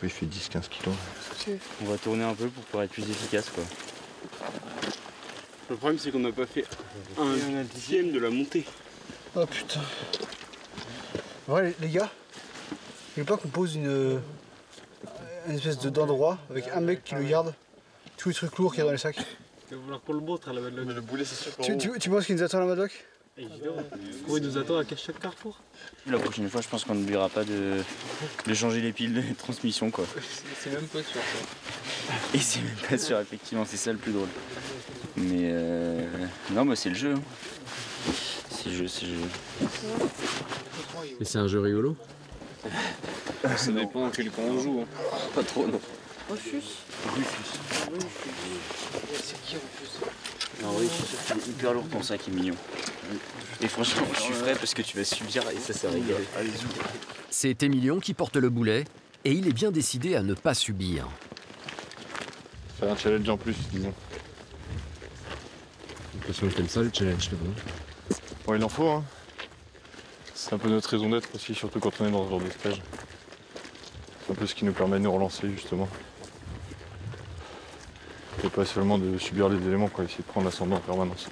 Il fait 10-15 kilos. On va tourner un peu pour pouvoir être plus efficace, quoi. Le problème, c'est qu'on n'a pas fait un dixième de la montée. Oh putain. Ouais, les gars, je veux pas qu'on pose une espèce d'endroit avec un mec qui le garde, tous les trucs lourds qu'il y a dans les sacs. Il va vouloir qu'on le montre à la Madlock. Mais le boulet, c'est sûr. Tu penses qu'il nous attend à la Madlock? Évidemment. Pourquoi il nous attend à chaque carrefour? La prochaine fois, je pense qu'on n'oubliera pas de changer les piles de transmission, quoi. C'est même pas sûr, ça. Et c'est même pas sûr, effectivement, c'est ça le plus drôle. Mais non, bah c'est le jeu. Hein. C'est le jeu, c'est le jeu. Mais c'est un jeu rigolo. Ça dépend quel camp on joue. Hein. Pas trop, non. Rufus. C'est qui Rufus? Non, oui, c'est hyper lourd ton sac est mignon. Et franchement, je suis frais parce que tu vas subir et ça, c'est régalé. Allez-y. C'est Émilion qui porte le boulet et il est bien décidé à ne pas subir. Faire un challenge en plus, disons. J'ai l'impression que t'aimes ça, le challenge, là. Bon, il en faut, hein. C'est un peu notre raison d'être aussi, surtout quand on est dans ce genre de stage. C'est un peu ce qui nous permet de nous relancer, justement. Et pas seulement de subir les éléments, quoi, essayer de prendre l'ascendant en permanence.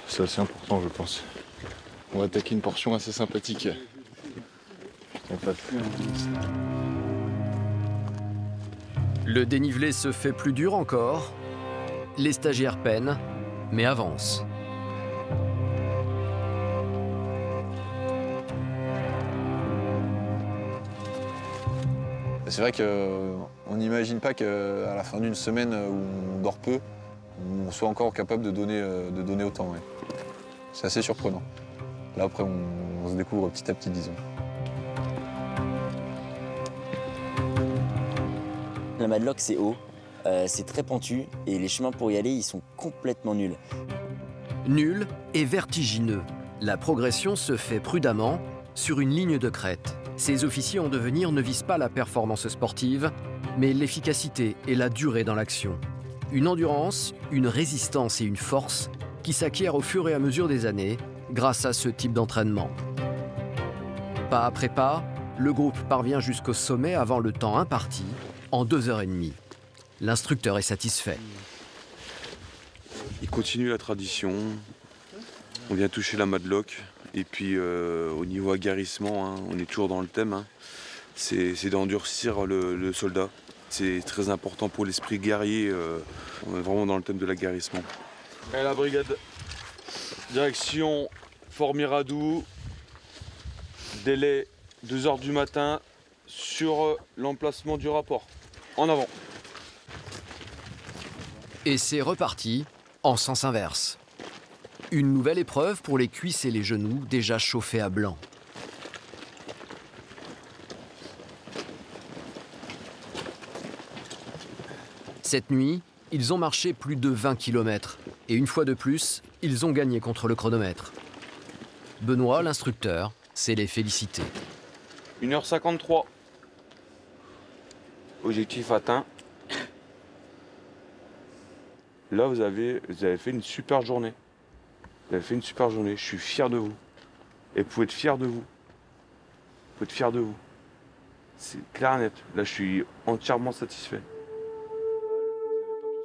C'est assez important, je pense. On va attaquer une portion assez sympathique. Le dénivelé se fait plus dur encore. Les stagiaires peinent, mais avancent. C'est vrai qu'on n'imagine pas qu'à la fin d'une semaine où on dort peu, on soit encore capable de donner autant. Ouais. C'est assez surprenant. Là après on se découvre petit à petit, disons. La Madlock c'est haut, c'est très pentu et les chemins pour y aller ils sont complètement nuls. Nul et vertigineux. La progression se fait prudemment sur une ligne de crête. Ces officiers en devenir ne visent pas la performance sportive, mais l'efficacité et la durée dans l'action. Une endurance, une résistance et une force qui s'acquièrent au fur et à mesure des années grâce à ce type d'entraînement. Pas après pas, le groupe parvient jusqu'au sommet avant le temps imparti, en 2h30. L'instructeur est satisfait. Il continue la tradition. On vient toucher la Madlock. Et puis au niveau aguerrissement, hein, on est toujours dans le thème. Hein. C'est d'endurcir le soldat. C'est très important pour l'esprit guerrier. On est vraiment dans le thème de l'aguerrissement. Et la brigade, direction Fort Miradou, délai 2h du matin sur l'emplacement du rapport. En avant. Et c'est reparti en sens inverse. Une nouvelle épreuve pour les cuisses et les genoux déjà chauffés à blanc. Cette nuit, ils ont marché plus de 20 km. Et une fois de plus, ils ont gagné contre le chronomètre. Benoît, l'instructeur, sait les féliciter. 1h53. Objectif atteint. Là, vous avez fait une super journée. Vous avez fait une super journée. Je suis fier de vous. Et vous pouvez être fier de vous. Vous pouvez être fier de vous. C'est clair et net. Là, je suis entièrement satisfait.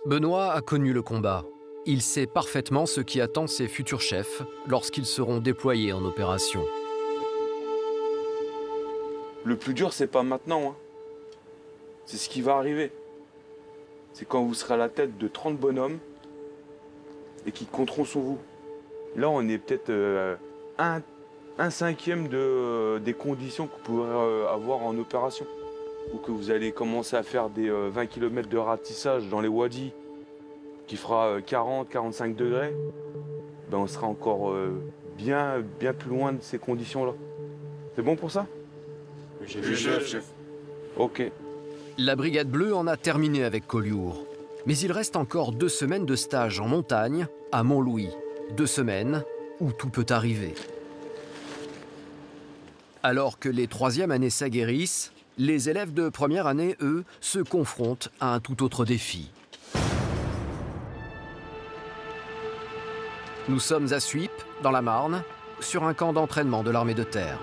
Benoît a connu le combat. Il sait parfaitement ce qui attend ses futurs chefs lorsqu'ils seront déployés en opération. Le plus dur, c'est pas maintenant. Hein. C'est ce qui va arriver. C'est quand vous serez à la tête de 30 bonhommes et qui compteront sur vous. Là, on est peut-être un cinquième des conditions que vous pourrez avoir en opération. Ou que vous allez commencer à faire des 20 km de ratissage dans les wadis qui fera 40-45 degrés. Ben, on sera encore bien plus loin de ces conditions-là. C'est bon pour ça? Oui, chef. Ok. La brigade bleue en a terminé avec Collioure. Mais il reste encore 2 semaines de stage en montagne à Montlouis. 2 semaines où tout peut arriver. Alors que les 3e années s'aguerrissent, les élèves de première année, eux, se confrontent à un tout autre défi. Nous sommes à Suippes, dans la Marne, sur un camp d'entraînement de l'armée de terre.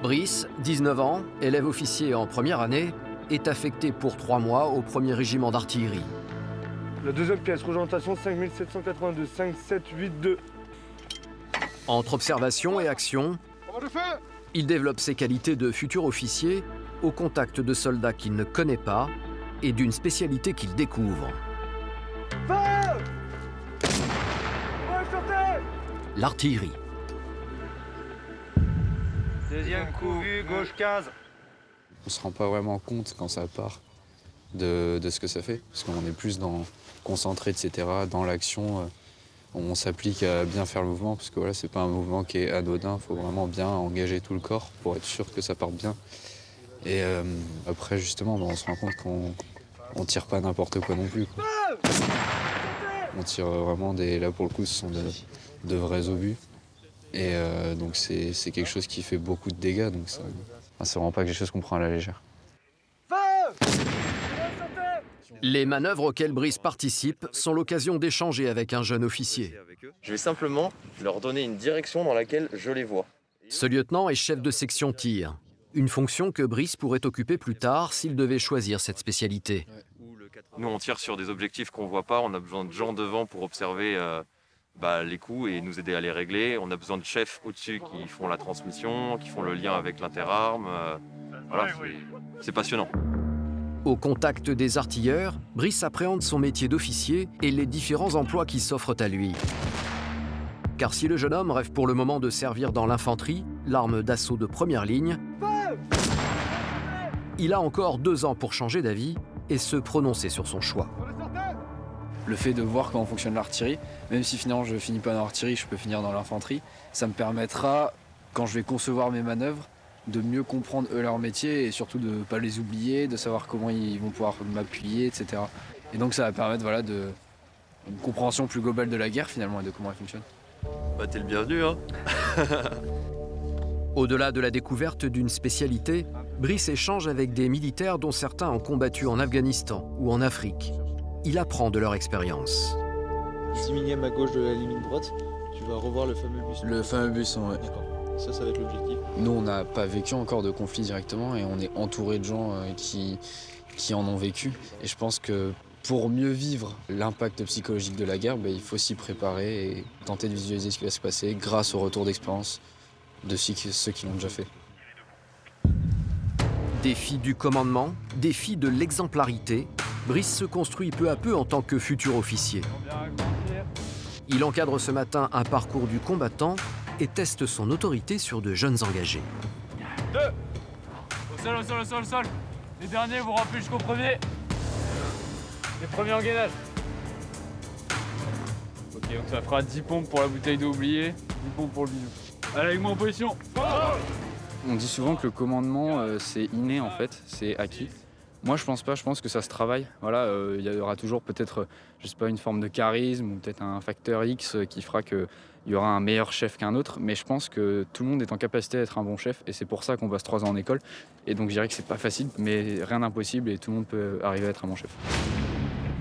Brice, 19 ans, élève officier en première année, est affecté pour 3 mois au 1er régiment d'artillerie. La 2e pièce, représentation 5782, 5782. Entre observation et action, il développe ses qualités de futur officier au contact de soldats qu'il ne connaît pas et d'une spécialité qu'il découvre. L'artillerie. 2e coup vu, gauche 15. On se rend pas vraiment compte quand ça part de ce que ça fait, parce qu'on est plus dans concentré, etc., dans l'action. On s'applique à bien faire le mouvement, parce que voilà, c'est pas un mouvement qui est anodin, il faut vraiment bien engager tout le corps pour être sûr que ça parte bien. Et après, justement, on se rend compte qu'on tire pas n'importe quoi non plus, quoi. On tire vraiment là pour le coup, ce sont de vrais obus. Et donc c'est quelque chose qui fait beaucoup de dégâts, donc c'est vraiment pas quelque chose qu'on prend à la légère. Les manœuvres auxquelles Brice participe sont l'occasion d'échanger avec un jeune officier. Je vais simplement leur donner une direction dans laquelle je les vois. Ce lieutenant est chef de section tir, une fonction que Brice pourrait occuper plus tard s'il devait choisir cette spécialité. Nous, on tire sur des objectifs qu'on ne voit pas, on a besoin de gens devant pour observer les coups et nous aider à les régler. On a besoin de chefs au-dessus qui font la transmission, qui font le lien avec l'interarme. Voilà, c'est passionnant. Au contact des artilleurs, Brice appréhende son métier d'officier et les différents emplois qui s'offrent à lui. Car si le jeune homme rêve pour le moment de servir dans l'infanterie, l'arme d'assaut de première ligne, il a encore 2 ans pour changer d'avis et se prononcer sur son choix. Le fait de voir comment fonctionne l'artillerie, même si finalement je ne finis pas dans l'artillerie, je peux finir dans l'infanterie, ça me permettra, quand je vais concevoir mes manœuvres, de mieux comprendre eux leur métier et surtout de ne pas les oublier, de savoir comment ils vont pouvoir m'appuyer, etc. Et donc ça va permettre une compréhension plus globale de la guerre finalement et de comment elle fonctionne. Bah t'es le bienvenu, hein. Au-delà de la découverte d'une spécialité, Brice échange avec des militaires dont certains ont combattu en Afghanistan ou en Afrique. Il apprend de leur expérience. 10 millième à gauche de la ligne droite, tu vas revoir le fameux bus. Le fameux bus, ouais. D'accord. Ça va être l'objectif. Nous, on n'a pas vécu encore de conflit directement et on est entouré de gens qui en ont vécu. Et je pense que pour mieux vivre l'impact psychologique de la guerre, il faut s'y préparer et tenter de visualiser ce qui va se passer grâce au retour d'expérience de ceux qui l'ont déjà fait. Défi du commandement, défi de l'exemplarité, Brice se construit peu à peu en tant que futur officier. Il encadre ce matin un parcours du combattant et teste son autorité sur de jeunes engagés. 2. Au sol. Les derniers, vous rappelez jusqu'au premier. Les premiers en gainage. Ok, donc ça fera 10 pompes pour la bouteille d'eau oubliée, 10 pompes pour le bisou. Allez, avec moi en position. On dit souvent que le commandement, c'est inné en fait, c'est acquis. Moi, je pense pas, je pense que ça se travaille. Voilà, il y aura toujours peut-être, je sais pas, une forme de charisme ou peut-être un facteur X qui fera qu'il y aura un meilleur chef qu'un autre. Mais je pense que tout le monde est en capacité d'être un bon chef et c'est pour ça qu'on passe 3 ans en école. Et donc, je dirais que c'est pas facile, mais rien d'impossible et tout le monde peut arriver à être un bon chef.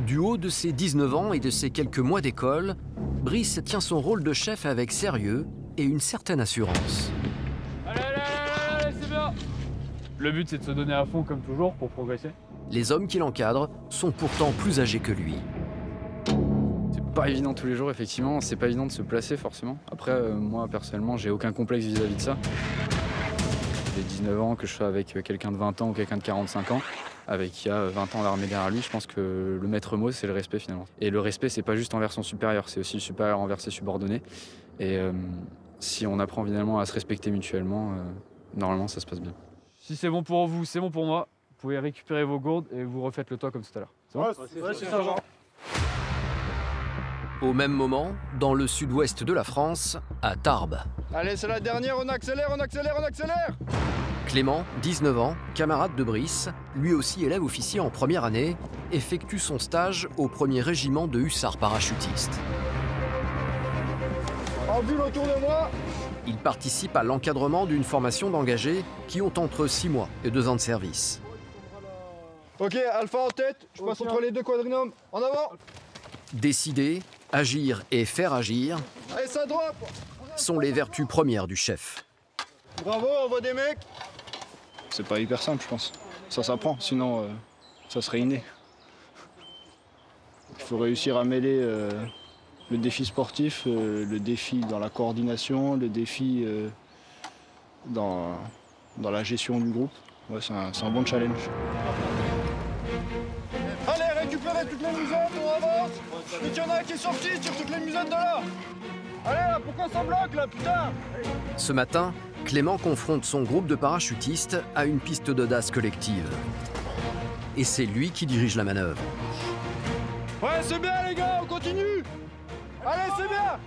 Du haut de ses 19 ans et de ses quelques mois d'école, Brice tient son rôle de chef avec sérieux et une certaine assurance. Allez, c'est bien. Le but, c'est de se donner à fond comme toujours pour progresser. Les hommes qui l'encadrent sont pourtant plus âgés que lui. C'est pas évident tous les jours, effectivement. C'est pas évident de se placer, forcément. Après, moi, personnellement, j'ai aucun complexe vis-à-vis de ça. J'ai 19 ans, que je sois avec quelqu'un de 20 ans ou quelqu'un de 45 ans, avec qui a 20 ans d'armée derrière lui, je pense que le maître mot, c'est le respect, finalement. Et le respect, c'est pas juste envers son supérieur, c'est aussi le supérieur envers ses subordonnés. Et si on apprend, finalement, à se respecter mutuellement, normalement, ça se passe bien. Si c'est bon pour vous, c'est bon pour moi. Vous pouvez récupérer vos gourdes et vous refaites le toit comme tout à l'heure. C'est bon ? Ouais, c'est ça, Jean. Au même moment, dans le sud-ouest de la France, à Tarbes. Allez, c'est la dernière, on accélère. Clément, 19 ans, camarade de Brice, lui aussi élève officier en première année, effectue son stage au 1er régiment de hussards parachutistes. En bulle autour de moi. Il participe à l'encadrement d'une formation d'engagés qui ont entre 6 mois et 2 ans de service. Ok, Alpha en tête, je passe entre les deux quadrinômes. En avant. Décider, agir et faire agir Allez, ça drop. sont les vertus premières du chef. Bravo, on voit des mecs. C'est pas hyper simple, je pense. Ça s'apprend, sinon ça serait inné. Il faut réussir à mêler le défi sportif, le défi dans la coordination, le défi dans la gestion du groupe. Ouais, c'est un bon challenge. Allez, récupérez toutes les musettes, on avance. Dès qu'il y en a un qui est sorti, tire toutes les musettes de là. Allez, là, pourquoi ça bloque, là, putain? Ce matin, Clément confronte son groupe de parachutistes à une piste d'audace collective. Et c'est lui qui dirige la manœuvre. Ouais, c'est bien, les gars, on continue. Allez, c'est bien.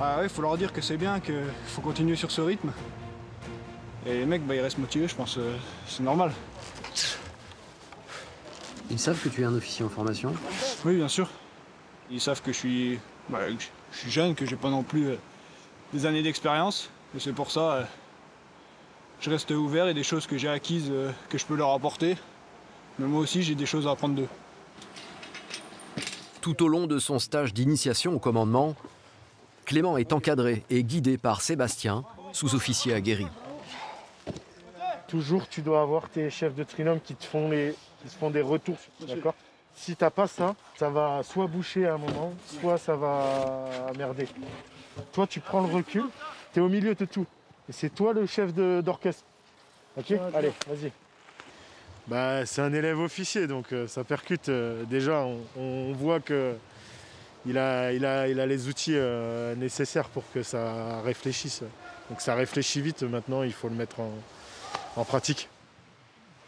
Ah ouais, faut leur dire que c'est bien, qu'il faut continuer sur ce rythme. Et les mecs, bah, ils restent motivés, je pense, c'est normal. Ils savent que tu es un officier en formation? Oui, bien sûr. Ils savent que je suis jeune, que j'ai pas non plus des années d'expérience. Et c'est pour ça, je reste ouvert et des choses que j'ai acquises, que je peux leur apporter. Mais moi aussi, j'ai des choses à apprendre d'eux. Tout au long de son stage d'initiation au commandement, Clément est encadré et guidé par Sébastien, sous-officier aguerri. Toujours, tu dois avoir tes chefs de trinôme qui te font des retours, d'accord? Si t'as pas ça, ça va soit boucher à un moment, soit ça va merder. Toi, tu prends le recul, t'es au milieu de tout. Et c'est toi le chef d'orchestre. Ok? Allez, vas-y. Bah, c'est un élève officier, donc ça percute. Déjà, on voit qu'il a les outils nécessaires pour que ça réfléchisse. Donc ça réfléchit vite, maintenant il faut le mettre en pratique.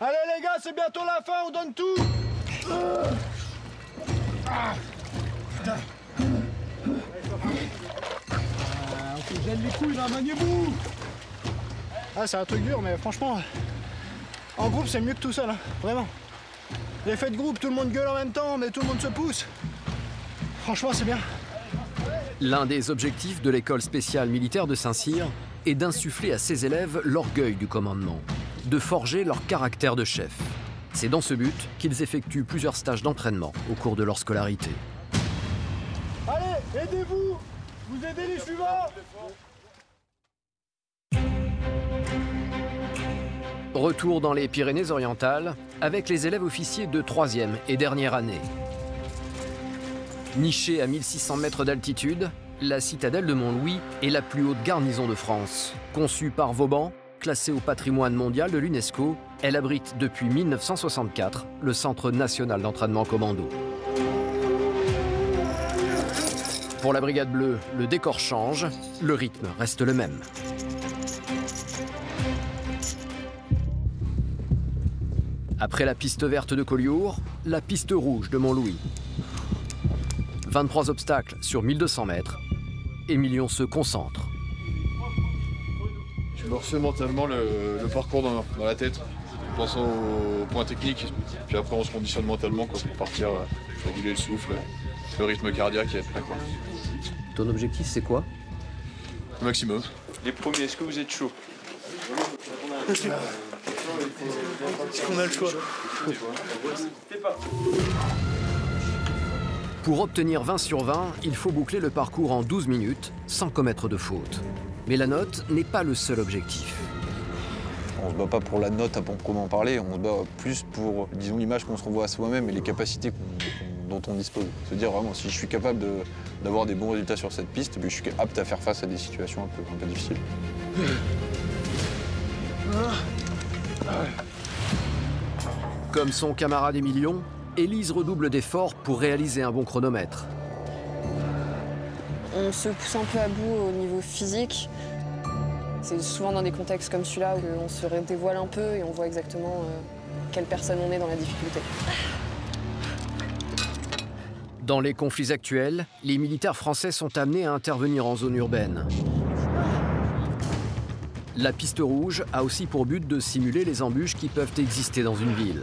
Allez les gars, c'est bientôt la fin, on donne tout. On se gêne les couilles là, maniez-vous. Ah, c'est un truc dur, mais franchement, en groupe c'est mieux que tout seul, hein, vraiment. L'effet de groupe, tout le monde gueule en même temps, mais tout le monde se pousse. Franchement, c'est bien. L'un des objectifs de l'école spéciale militaire de Saint-Cyr est d'insuffler à ses élèves l'orgueil du commandement, de forger leur caractère de chef. C'est dans ce but qu'ils effectuent plusieurs stages d'entraînement au cours de leur scolarité. Allez, aidez-vous. Vous aidez les suivants. Retour dans les Pyrénées-Orientales avec les élèves officiers de 3e et dernière année. Nichée à 1600 mètres d'altitude, la citadelle de Montlouis est la plus haute garnison de France. Conçue par Vauban, classée au patrimoine mondial de l'UNESCO, elle abrite depuis 1964 le Centre national d'entraînement commando. Pour la Brigade Bleue, le décor change, le rythme reste le même. Après la piste verte de Collioure, la piste rouge de Montlouis. 23 obstacles sur 1200 mètres. Émilion se concentre. Je me refais mentalement le parcours dans la tête, en pensant aux points techniques. Puis après, on se conditionne mentalement pour partir, réguler le souffle, le rythme cardiaque et être prêt. Ton objectif, c'est quoi? Le maximum. Les premiers, est-ce que vous êtes chaud? Est-ce qu'on a le choix? Pour obtenir 20 sur 20, il faut boucler le parcours en 12 minutes, sans commettre de faute. Mais la note n'est pas le seul objectif. On se bat pas pour la note à proprement parler, on se bat plus pour, disons, l'image qu'on se renvoie à soi-même et les capacités dont on dispose. Se dire vraiment, si je suis capable d'avoir des bons résultats sur cette piste, je suis apte à faire face à des situations un peu difficiles. Comme son camarade Émilion, Élise redouble d'efforts pour réaliser un bon chronomètre. On se pousse un peu à bout au niveau physique. C'est souvent dans des contextes comme celui-là où on se dévoile un peu et on voit exactement quelle personne on est dans la difficulté. Dans les conflits actuels, les militaires français sont amenés à intervenir en zone urbaine. La piste rouge a aussi pour but de simuler les embûches qui peuvent exister dans une ville.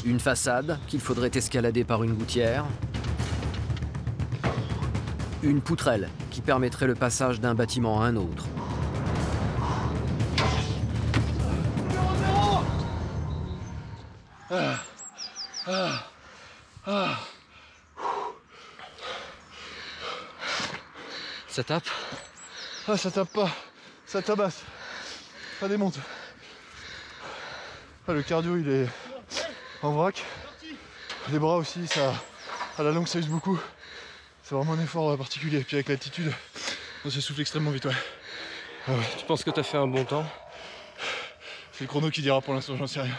Une façade qu'il faudrait escalader par une gouttière. Une poutrelle qui permettrait le passage d'un bâtiment à un autre. Ça tape? Ah, ça tape pas, ça tabasse, ça démonte. Ah, le cardio il est en vrac. Les bras aussi, ça, à la longue ça use beaucoup. C'est vraiment un effort particulier. Et puis avec l'altitude, on s'essouffle extrêmement vite. Ouais. Ah ouais. Tu penses que tu as fait un bon temps? C'est le chrono qui dira, pour l'instant j'en sais rien.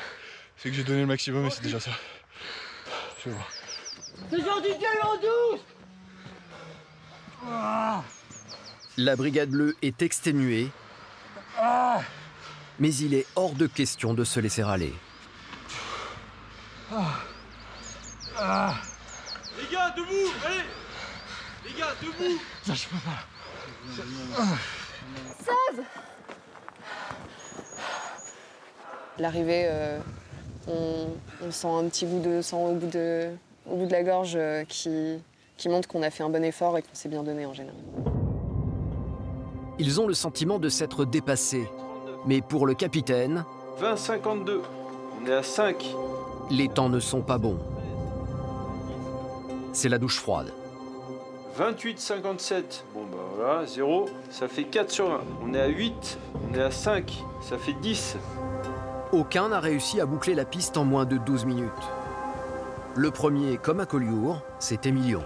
C'est que j'ai donné le maximum et c'est déjà ça. Je vais voir. C'est genre du gueule en douce. La brigade bleue est exténuée, mais il est hors de question de se laisser aller. Les gars, debout, allez. Les gars, debout. Ça, je peux pas. 16. L'arrivée, on sent un petit goût de sang au bout de la gorge qui montre qu'on a fait un bon effort et qu'on s'est bien donné en général. Ils ont le sentiment de s'être dépassés. Mais pour le capitaine... 20,52. On est à 5. Les temps ne sont pas bons. C'est la douche froide. 28,57. Bon bah voilà, 0. Ça fait 4 sur 20. On est à 8. On est à 5. Ça fait 10. Aucun n'a réussi à boucler la piste en moins de 12 minutes. Le premier, comme à Collioure, c'est Emilio.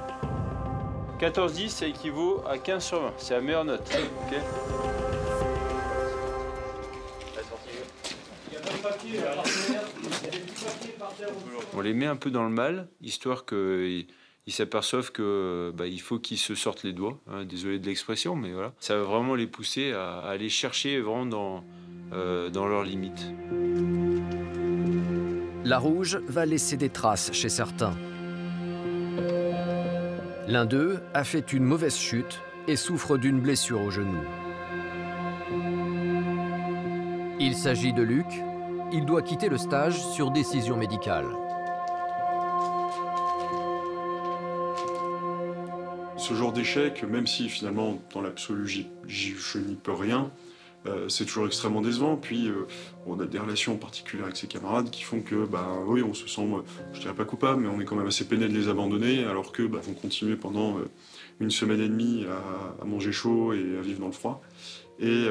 14,10, ça équivaut à 15 sur 20. C'est la meilleure note. Okay. On les met un peu dans le mal, histoire qu'ils s'aperçoivent qu'il faut qu'ils se sortent les doigts. Hein, désolé de l'expression, mais voilà. Ça va vraiment les pousser à aller chercher vraiment dans leurs limites. La rouge va laisser des traces chez certains. L'un d'eux a fait une mauvaise chute et souffre d'une blessure au genou. Il s'agit de Luc. Il doit quitter le stage sur décision médicale. Ce genre d'échec, même si finalement dans l'absolu je n'y peux rien, c'est toujours extrêmement décevant. Puis on a des relations particulières avec ses camarades qui font que, oui, on se sent, je dirais pas coupable, mais on est quand même assez peiné de les abandonner, alors que vont continuer pendant une semaine et demie à manger chaud et à vivre dans le froid. Et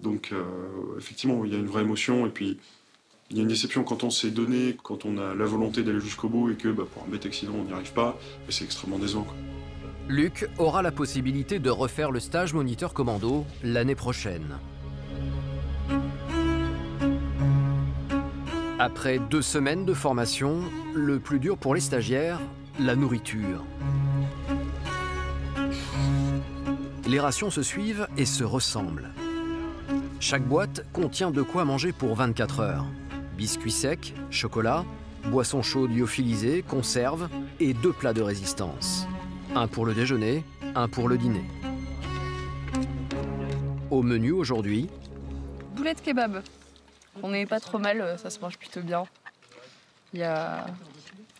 donc effectivement, il y a une vraie émotion, et puis il y a une déception quand on s'est donné, quand on a la volonté d'aller jusqu'au bout et que pour un bête accident on n'y arrive pas, et c'est extrêmement décevant, quoi. Luc aura la possibilité de refaire le stage moniteur commando l'année prochaine. Après 2 semaines de formation, le plus dur pour les stagiaires, la nourriture. Les rations se suivent et se ressemblent. Chaque boîte contient de quoi manger pour 24 heures. Biscuits secs, chocolat, boissons chaudes lyophilisées, conserves et 2 plats de résistance. Un pour le déjeuner, un pour le dîner. Au menu aujourd'hui... Boulettes kebab. On n'est pas trop mal, ça se mange plutôt bien. Il y a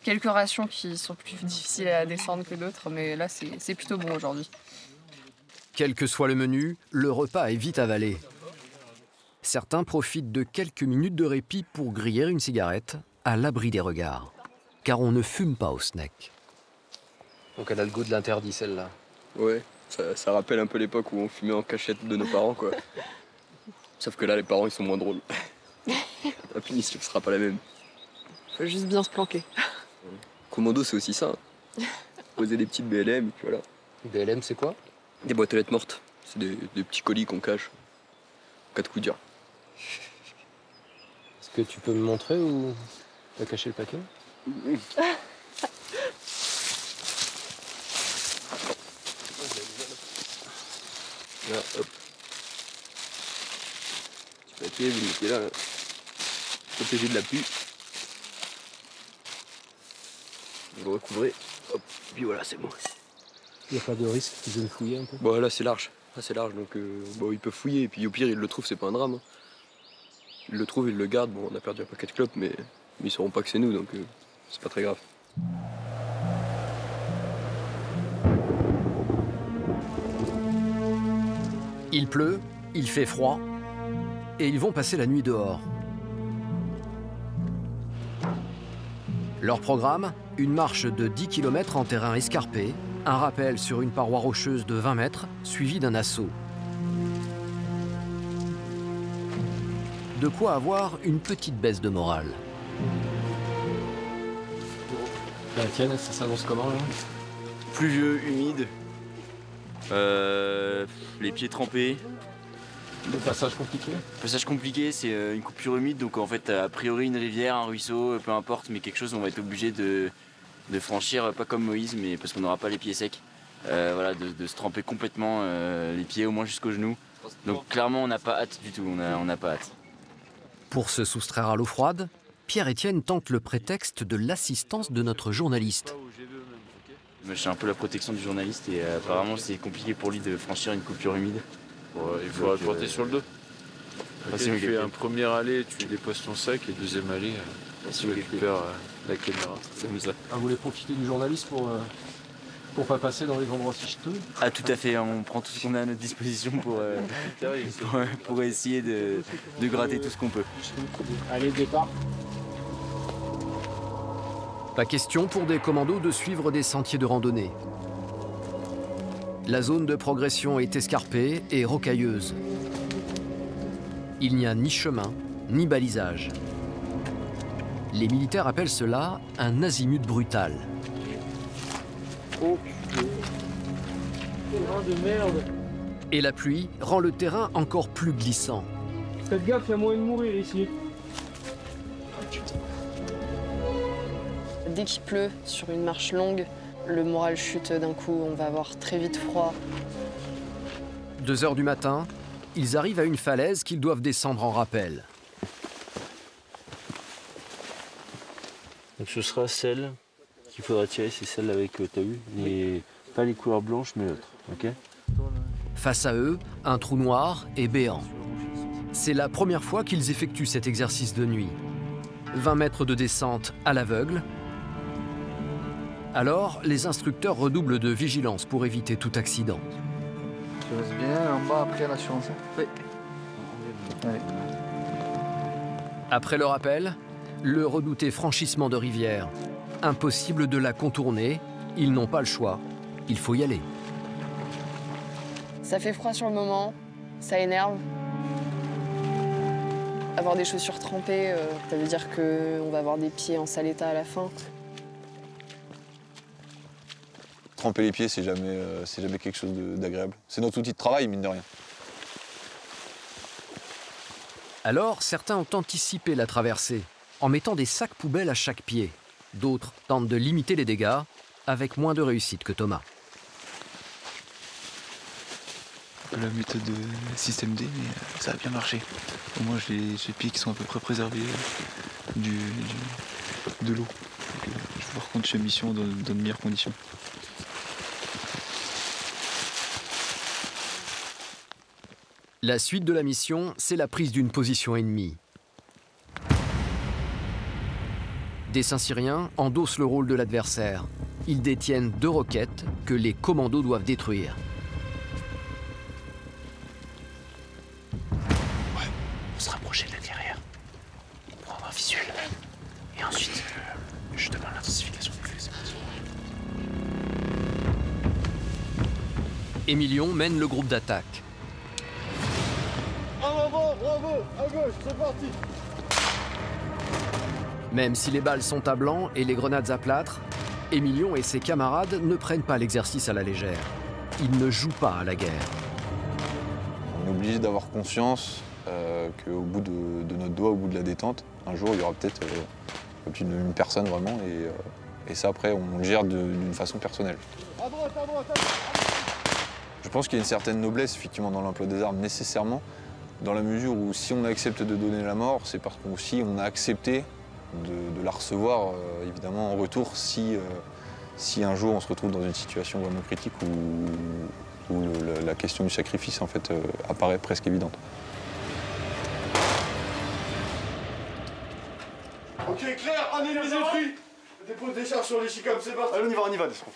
quelques rations qui sont plus difficiles à descendre que d'autres, mais là c'est plutôt bon aujourd'hui. Quel que soit le menu, le repas est vite avalé. Certains profitent de quelques minutes de répit pour griller une cigarette à l'abri des regards. Car on ne fume pas au snack. Donc elle a le goût de l'interdit, celle-là. Ouais, ça rappelle un peu l'époque où on fumait en cachette de nos parents, quoi. Sauf que là, les parents, ils sont moins drôles. La punition sera pas la même. Faut juste bien se planquer. Commando, c'est aussi ça. Poser des petites BLM, et puis voilà. BLM, c'est quoi? Des boîtes aux lettres mortes. C'est des petits colis qu'on cache. En cas de coup dur. Est-ce que tu peux me montrer où t'as caché le paquet? Là, hop. Petit papier, vous le mettez là. Protégé de la pluie. Vous le recouvrez. Hop. Puis voilà, c'est bon. Il n'y a pas de risque de le fouiller un peu? Bon, là, c'est large. assez large, donc bon, ils peuvent fouiller, et puis au pire, ils le trouvent, c'est pas un drame. Hein. Ils le trouvent, ils le gardent. Bon, on a perdu un paquet de clopes, mais ils sauront pas que c'est nous, donc c'est pas très grave. Il pleut, il fait froid, et ils vont passer la nuit dehors. Leur programme, une marche de 10 km en terrain escarpé, un rappel sur une paroi rocheuse de 20 mètres, suivi d'un assaut. De quoi avoir une petite baisse de morale. La tienne, ça s'annonce comment là? Pluvieux, humide, les pieds trempés. Le passage compliqué? Le passage compliqué, c'est une coupure humide, donc en fait a priori une rivière, un ruisseau, peu importe, mais quelque chose on va être obligé de franchir, pas comme Moïse, mais parce qu'on n'aura pas les pieds secs. Voilà, de se tremper complètement les pieds au moins jusqu'aux genoux. Donc clairement on n'a pas hâte du tout, on n'a pas hâte. Pour se soustraire à l'eau froide, Pierre-Étienne tente le prétexte de l'assistance de notre journaliste. Moi, je suis un peu la protection du journaliste et apparemment c'est compliqué pour lui de franchir une coupure humide. Il faudra le porter sur le dos. Okay, tu fais un premier aller, tu déposes ton sac et deuxième aller, tu récupères la caméra. C'est comme ça. Ah, vous voulez profiter du journaliste pour pas passer dans les endroits ficheteux? Ah tout à fait, on prend tout ce qu'on a à notre disposition pour essayer de gratter tout ce qu'on peut. Allez, départ. Pas question pour des commandos de suivre des sentiers de randonnée. La zone de progression est escarpée et rocailleuse. Il n'y a ni chemin, ni balisage. Les militaires appellent cela un azimut brutal. Oh putain, terrain de merde. Et la pluie rend le terrain encore plus glissant. Faites gaffe, il y a moyen de mourir ici. Dès qu'il pleut sur une marche longue, le moral chute d'un coup, on va avoir très vite froid. 2 h du matin, ils arrivent à une falaise qu'ils doivent descendre en rappel. Donc ce sera celle qu'il faudra tirer, c'est celle avec, t'as vu, pas les couleurs blanches mais l'autre, ok? Face à eux, un trou noir et béant. C'est la première fois qu'ils effectuent cet exercice de nuit. 20 mètres de descente à l'aveugle. Alors, les instructeurs redoublent de vigilance pour éviter tout accident. Tu restes bien en bas après l'assurance. Oui. Allez. Après le rappel, le redouté franchissement de rivière. Impossible de la contourner, ils n'ont pas le choix, il faut y aller. Ça fait froid sur le moment, ça énerve. Avoir des chaussures trempées, ça veut dire qu'on va avoir des pieds en sale état à la fin. Tremper les pieds, c'est jamais quelque chose d'agréable. C'est notre outil de travail, mine de rien. Alors, certains ont anticipé la traversée, en mettant des sacs poubelles à chaque pied. D'autres tentent de limiter les dégâts, avec moins de réussite que Thomas. La méthode système D, mais ça a bien marché. Au moins, j'ai les pieds qui sont à peu près préservés de l'eau. Je vais pouvoir continuer mission dans de meilleures conditions. La suite de la mission, c'est la prise d'une position ennemie. Des Saint-Cyriens endossent le rôle de l'adversaire. Ils détiennent 2 roquettes que les commandos doivent détruire. Ouais, on se rapprochait de la derrière pour avoir un visuel. Et ensuite, je demande l'intensification des flux. Émilion mène le groupe d'attaque. En avant, bravo, à gauche, c'est parti. Même si les balles sont à blanc et les grenades à plâtre, Émilion et ses camarades ne prennent pas l'exercice à la légère. Ils ne jouent pas à la guerre. On est obligé d'avoir conscience qu'au bout de notre doigt, au bout de la détente, un jour, il y aura peut-être une personne vraiment. Et ça, après, on le gère d'une façon personnelle. À droite, à droite, à droite. Je pense qu'il y a une certaine noblesse, effectivement, dans l'emploi des armes, nécessairement, dans la mesure où si on accepte de donner la mort, c'est parce qu'aussi on a accepté de la recevoir, évidemment, en retour, si un jour on se retrouve dans une situation vraiment critique où où la question du sacrifice en fait apparaît presque évidente. Ok, Claire, amenez les fruits. Dépose des charges sur les chicoms, c'est parti. Allez, on y va, descend.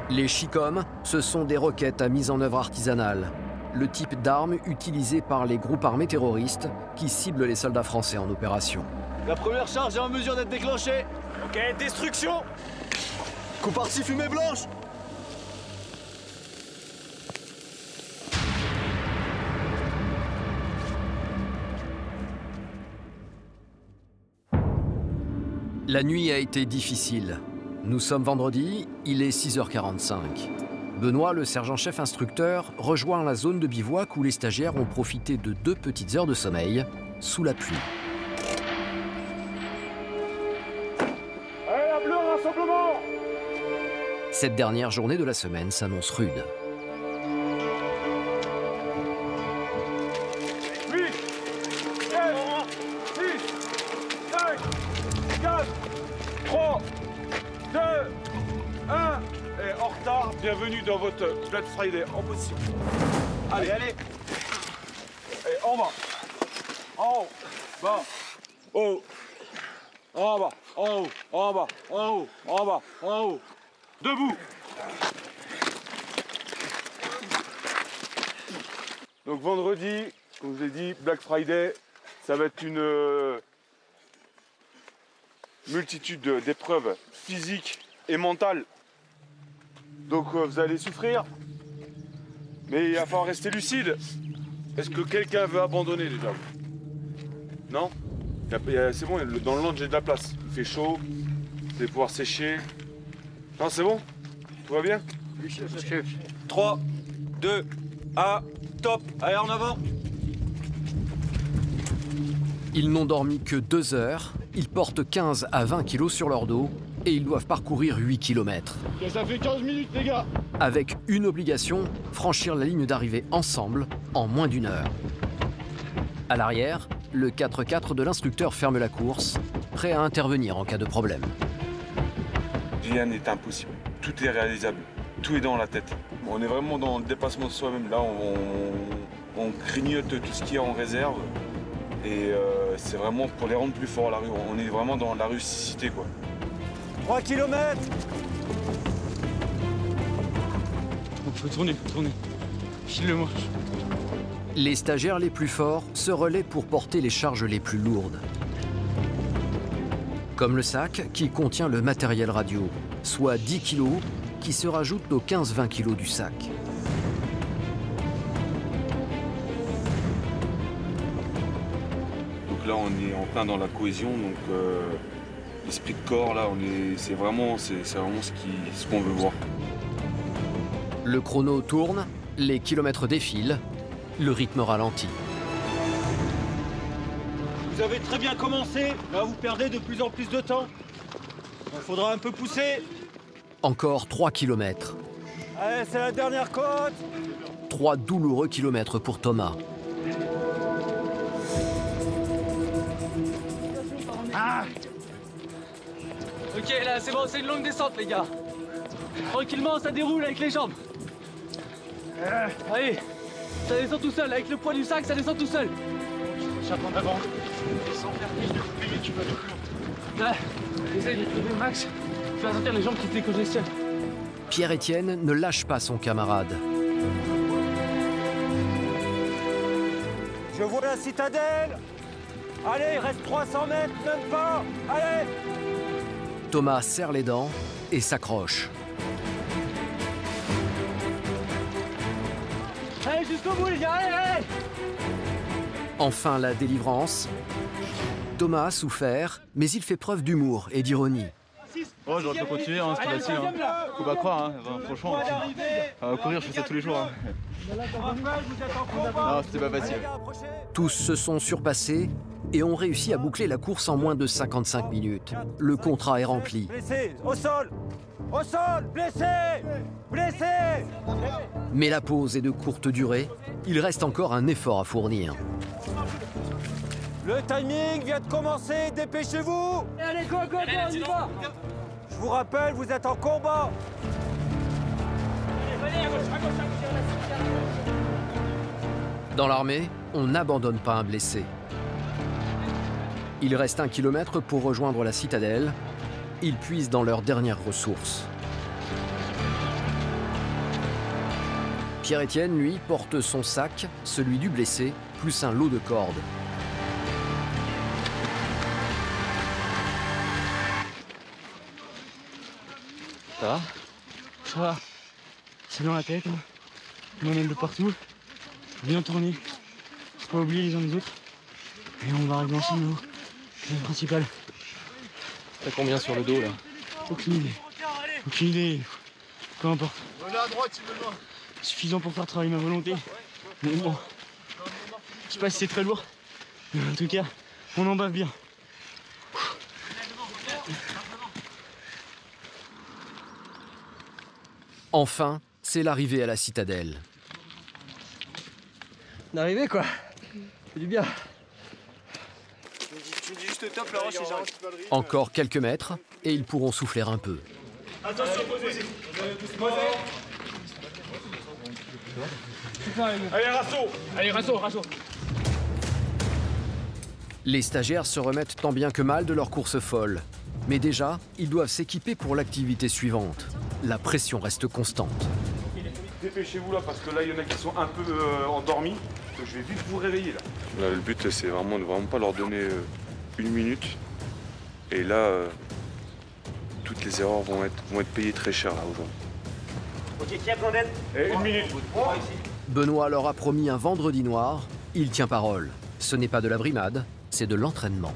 Les chicoms, ce sont des roquettes à mise en œuvre artisanale. Le type d'armes utilisé par les groupes armés terroristes qui ciblent les soldats français en opération. La première charge est en mesure d'être déclenchée. Ok, destruction. Coup parti, fumée blanche. La nuit a été difficile. Nous sommes vendredi, il est 6h45. Benoît, le sergent-chef instructeur, rejoint la zone de bivouac où les stagiaires ont profité de 2 petites heures de sommeil, sous la pluie. Allez, la bleue, rassemblement. Cette dernière journée de la semaine s'annonce rude. 8, 7, 6, 5, 4, 3, 2, 1. Et en retard, bienvenue dans votre Black Friday en position. Allez, allez. Et en bas. En haut. Bas. Haut. En bas. En haut. En bas. En haut. En bas. En haut. Debout. Donc vendredi, comme je l'ai dit, Black Friday, ça va être une multitude d'épreuves physiques et mentales. Donc vous allez souffrir, mais il va falloir rester lucide. Est-ce que quelqu'un veut abandonner déjà? Non? C'est bon, dans le lounge j'ai de la place. Il fait chaud, vous allez pouvoir sécher. Non, c'est bon? Tout va bien? Oui, chef. 3, 2, 1, top! Allez, en avant! Ils n'ont dormi que 2 heures, ils portent 15 à 20 kilos sur leur dos et ils doivent parcourir 8 km. Et ça fait 15 minutes, les gars! Avec une obligation, franchir la ligne d'arrivée ensemble en moins d'1 heure. À l'arrière, le 4x4 de l'instructeur ferme la course, prêt à intervenir en cas de problème. Rien n'est impossible, tout est réalisable, tout est dans la tête. On est vraiment dans le dépassement de soi-même. Là, on grignote tout ce qui est en réserve. Et c'est vraiment pour les rendre plus forts à la rue. On est vraiment dans la rusticité, quoi. 3 km. On peut tourner, File-le-moi. Les stagiaires les plus forts se relaient pour porter les charges les plus lourdes. Comme le sac qui contient le matériel radio, soit 10 kg qui se rajoutent aux 15-20 kg du sac. Donc là, on est en plein dans la cohésion, donc l'esprit de corps, là, c'est vraiment ce qu'on veut voir. Le chrono tourne, les kilomètres défilent, le rythme ralentit. Vous avez très bien commencé, là vous perdez de plus en plus de temps. Il faudra un peu pousser. Encore 3 km. Allez, c'est la dernière côte. 3 douloureux kilomètres pour Thomas. Ah. Ok, là c'est bon, c'est une longue descente les gars. Tranquillement, ça déroule avec les jambes. Allez, ça descend tout seul, avec le poids du sac, ça descend tout seul. Chaque en avant. Sans faire plus de coups, tu vas tout plus. Là, essaye de trouver le max. Fais sentir les jambes qui te décongestionnent. Pierre-Étienne ne lâche pas son camarade. Je vois la citadelle. Allez, il reste 300 mètres, même pas. Allez. Thomas serre les dents et s'accroche. Allez, jusqu'au bout, les gars, allez, allez. Enfin la délivrance. Thomas a souffert, mais il fait preuve d'humour et d'ironie. Oh, j'aurais pu continuer, hein, c'est facile. Hein. Faut pas croire, hein. Enfin, franchement. Courir, je fais ça tous les jours. Hein. Non, c'était pas facile. Tous se sont surpassés et ont réussi à boucler la course en moins de 55 minutes. Le contrat est rempli. Blessé, au sol. Au sol, blessé. Blessé. Mais la pause est de courte durée. Il reste encore un effort à fournir. Le timing vient de commencer, dépêchez-vous. Allez, go, go, go, on y va. Je vous rappelle, vous êtes en combat. Dans l'armée, on n'abandonne pas un blessé. Il reste 1 kilomètre pour rejoindre la citadelle. Ils puisent dans leurs dernières ressources. Pierre-Étienne, lui, porte son sac, celui du blessé, plus un lot de cordes. Ça va? Ça va. C'est dans la tête, hein. On emmène de partout. Bien tourner. Faut pas oublier les uns les autres. Et on va arriver ensemble là-haut. C'est le principal. T'as combien sur le dos là? Aucune idée. Aucune idée. Peu importe. Suffisant pour faire travailler ma volonté. Mais bon. Je sais pas si c'est très lourd. Mais en tout cas, on en bave bien. Enfin, c'est l'arrivée à la citadelle. D'arriver quoi. C'est du bien. Tu me dis juste top là, c'est genre. Encore quelques mètres et ils pourront souffler un peu. Attention, posez. Allez, rasso. Les stagiaires se remettent tant bien que mal de leur course folle. Mais déjà, ils doivent s'équiper pour l'activité suivante. La pression reste constante. Dépêchez-vous là, parce que là, il y en a qui sont un peu endormis. Donc je vais vite vous réveiller là. Là, le but, c'est vraiment de pas leur donner 1 minute. Et là, toutes les erreurs vont être payées très cher là aujourd'hui. Ok, qui a besoin d'aide? 1 minute. Benoît leur a promis un vendredi noir. Il tient parole. Ce n'est pas de la brimade, c'est de l'entraînement.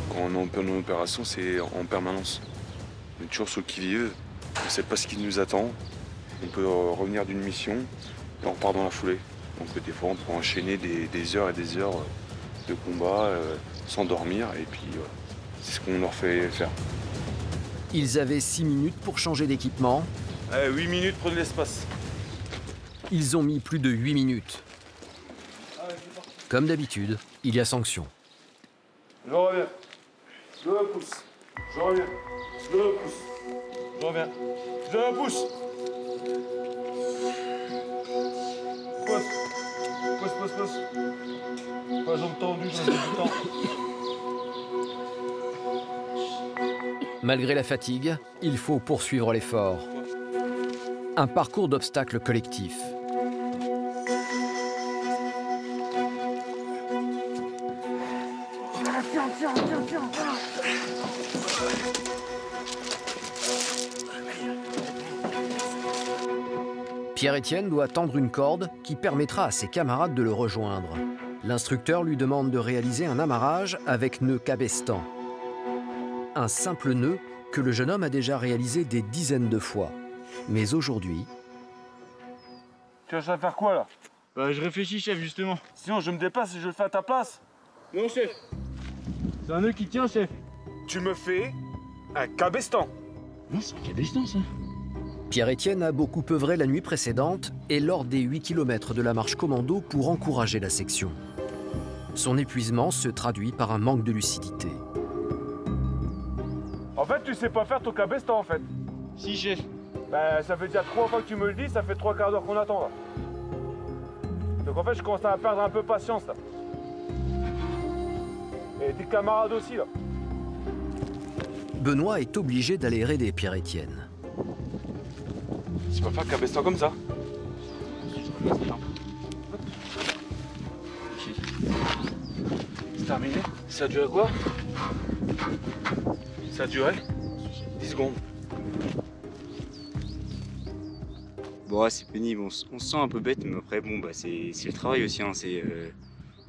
Quand on est en opération, c'est en permanence. On est toujours sur le qui-vive. On ne sait pas ce qui nous attend. On peut revenir d'une mission et on repart dans la foulée. Donc des fois, on peut enchaîner des heures et des heures de combat sans dormir. Et puis, c'est ce qu'on leur fait faire. Ils avaient 6 minutes pour changer d'équipement. 8 minutes, prenez l'espace. Ils ont mis plus de 8 minutes. Comme d'habitude, il y a sanction. Je reviens. Je pousse. Je reviens. Je pousse. Je reviens. Je pousse. Pose. Pas jambes tendues, je du temps. Malgré la fatigue, il faut poursuivre l'effort. Un parcours d'obstacles collectif. Tiens. Pierre-Étienne doit tendre une corde qui permettra à ses camarades de le rejoindre. L'instructeur lui demande de réaliser un amarrage avec nœud cabestan. Un simple nœud que le jeune homme a déjà réalisé des dizaines de fois. Mais aujourd'hui... Tu vas faire quoi là? Bah, je réfléchis, chef, justement. Sinon, je me déplace et je le fais à ta place. Non, chef. C'est un nœud qui tient, chef. Tu me fais un cabestan. Non, c'est un cabestan, ça. Pierre-Étienne a beaucoup œuvré la nuit précédente et lors des 8 km de la marche commando pour encourager la section. Son épuisement se traduit par un manque de lucidité. En fait, tu sais pas faire ton cabestan, en fait. Si, chef. Bah, ça fait déjà 3 fois que tu me le dis, ça fait 3 quarts d'heure qu'on attend, là. Donc en fait, je commence à perdre un peu patience, là. Et tes camarades aussi, là. Benoît est obligé d'aller aider Pierre-Étienne. Tu peux faire le cabestan comme ça. C'est terminé. Ça a duré quoi? Ça a duré 10 secondes. Bon, ouais, c'est pénible, on se sent un peu bête, mais après, bon, bah, c'est le travail aussi. Hein.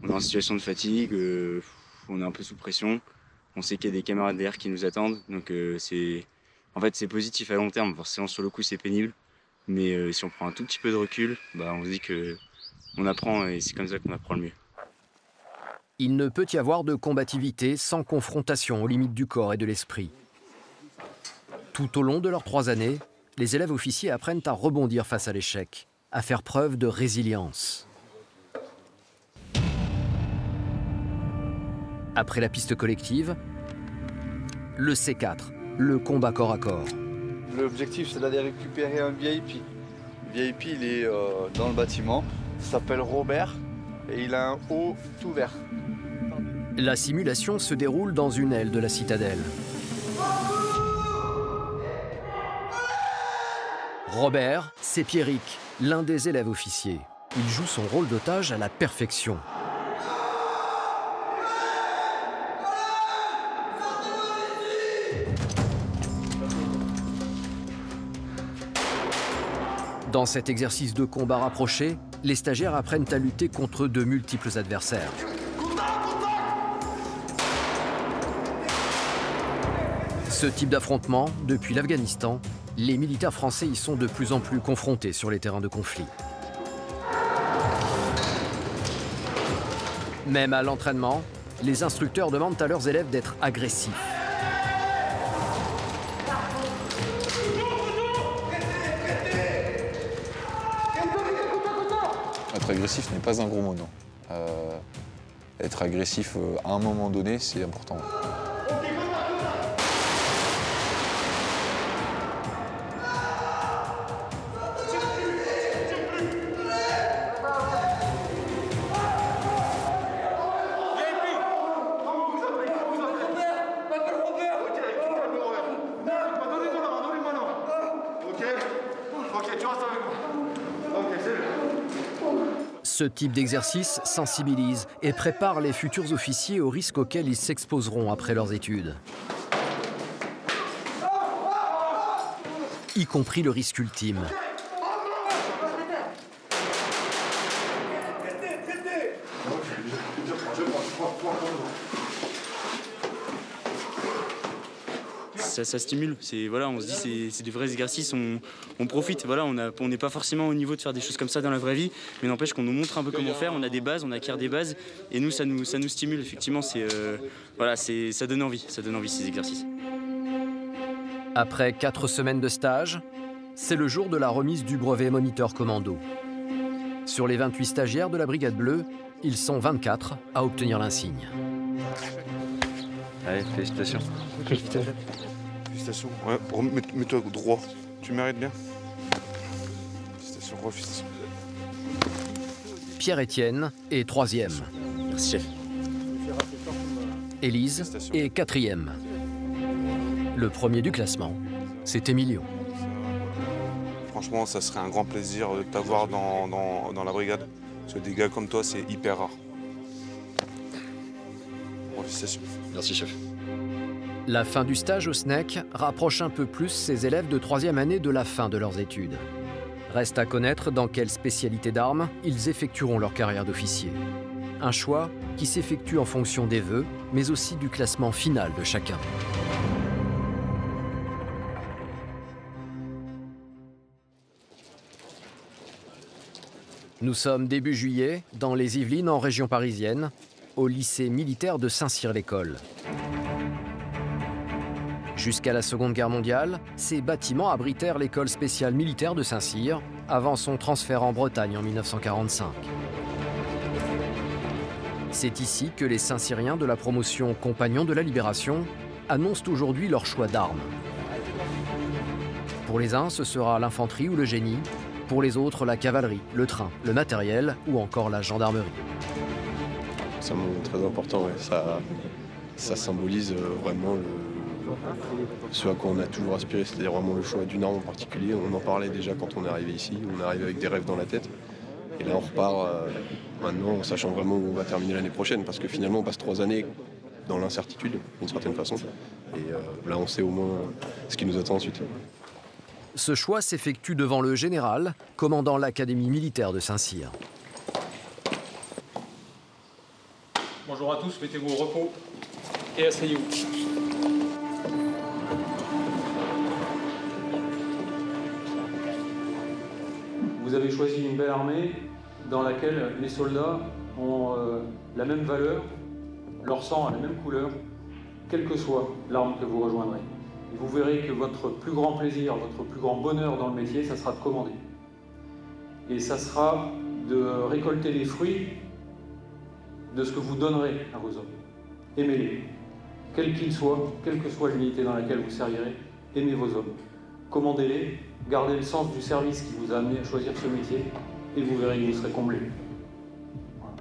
On est en situation de fatigue, on est un peu sous pression. On sait qu'il y a des camarades derrière qui nous attendent, donc en fait, c'est positif à long terme. Forcément, sur le coup, c'est pénible, mais si on prend un tout petit peu de recul, bah, on se dit qu'on apprend et c'est comme ça qu'on apprend le mieux. Il ne peut y avoir de combativité sans confrontation aux limites du corps et de l'esprit. Tout au long de leurs 3 années, les élèves officiers apprennent à rebondir face à l'échec, à faire preuve de résilience. Après la piste collective, le C4, le combat corps à corps. L'objectif, c'est d'aller récupérer un VIP VIP, il est dans le bâtiment. Il s'appelle Robert et il a un haut tout vert. La simulation se déroule dans une aile de la citadelle. Robert, c'est Pierrick, l'un des élèves officiers. Il joue son rôle d'otage à la perfection. Dans cet exercice de combat rapproché, les stagiaires apprennent à lutter contre de multiples adversaires. Ce type d'affrontement, depuis l'Afghanistan, les militaires français y sont de plus en plus confrontés sur les terrains de conflit. Même à l'entraînement, les instructeurs demandent à leurs élèves d'être agressifs. Être agressif n'est pas un gros mot, non. Être agressif à un moment donné, c'est important. Ce type d'exercice sensibilise et prépare les futurs officiers aux risques auxquels ils s'exposeront après leurs études. Y compris le risque ultime. Ça stimule, voilà, on se dit c'est des vrais exercices, on profite, voilà, on n'est pas forcément au niveau de faire des choses comme ça dans la vraie vie, mais n'empêche qu'on nous montre un peu comment faire, on a des bases, on acquiert des bases, et nous ça nous stimule, effectivement, voilà, ça donne envie ces exercices. Après 4 semaines de stage, c'est le jour de la remise du brevet moniteur commando. Sur les 28 stagiaires de la Brigade Bleue, ils sont 24 à obtenir l'insigne. Allez, félicitations. Félicitations. Ouais, mets-toi droit. Tu mérites bien. Félicitations, félicitations. Pierre-Étienne est 3e. Merci, chef. Élise est 4e. Le premier du classement, c'est Emilio. Franchement, ça serait un grand plaisir de t'avoir dans la brigade. Parce que des gars comme toi, c'est hyper rare. Félicitations. Merci, chef. La fin du stage au SNEC rapproche un peu plus ces élèves de 3e année de la fin de leurs études. Reste à connaître dans quelle spécialité d'armes ils effectueront leur carrière d'officier. Un choix qui s'effectue en fonction des vœux, mais aussi du classement final de chacun. Nous sommes début juillet, dans les Yvelines, en région parisienne, au lycée militaire de Saint-Cyr-l'École. Jusqu'à la Seconde Guerre mondiale, ces bâtiments abritèrent l'école spéciale militaire de Saint-Cyr, avant son transfert en Bretagne en 1945. C'est ici que les Saint-Cyriens de la promotion Compagnons de la Libération annoncent aujourd'hui leur choix d'armes. Pour les uns, ce sera l'infanterie ou le génie. Pour les autres, la cavalerie, le train, le matériel ou encore la gendarmerie. C'est un moment très important, ouais. Ça symbolise vraiment ce à quoi on a toujours aspiré, c'est-à-dire vraiment le choix d'une arme en particulier. On en parlait déjà quand on est arrivé ici, on est arrivé avec des rêves dans la tête. Et là on repart maintenant en sachant vraiment où on va terminer l'année prochaine, parce que finalement on passe 3 années dans l'incertitude, d'une certaine façon. Et là on sait au moins ce qui nous attend ensuite. Ce choix s'effectue devant le général, commandant l'académie militaire de Saint-Cyr. Bonjour à tous, mettez-vous au repos et asseyez-vous. Vous avez choisi une belle armée dans laquelle les soldats ont la même valeur, leur sang a la même couleur, quelle que soit l'arme que vous rejoindrez. Et vous verrez que votre plus grand plaisir, votre plus grand bonheur dans le métier, ça sera de commander. Et ça sera de récolter les fruits de ce que vous donnerez à vos hommes. Aimez-les, quels qu'ils soient, quelle que soit l'unité dans laquelle vous servirez, aimez vos hommes. commandez-les, gardez le sens du service qui vous a amené à choisir ce métier et vous verrez que vous serez comblé. Voilà.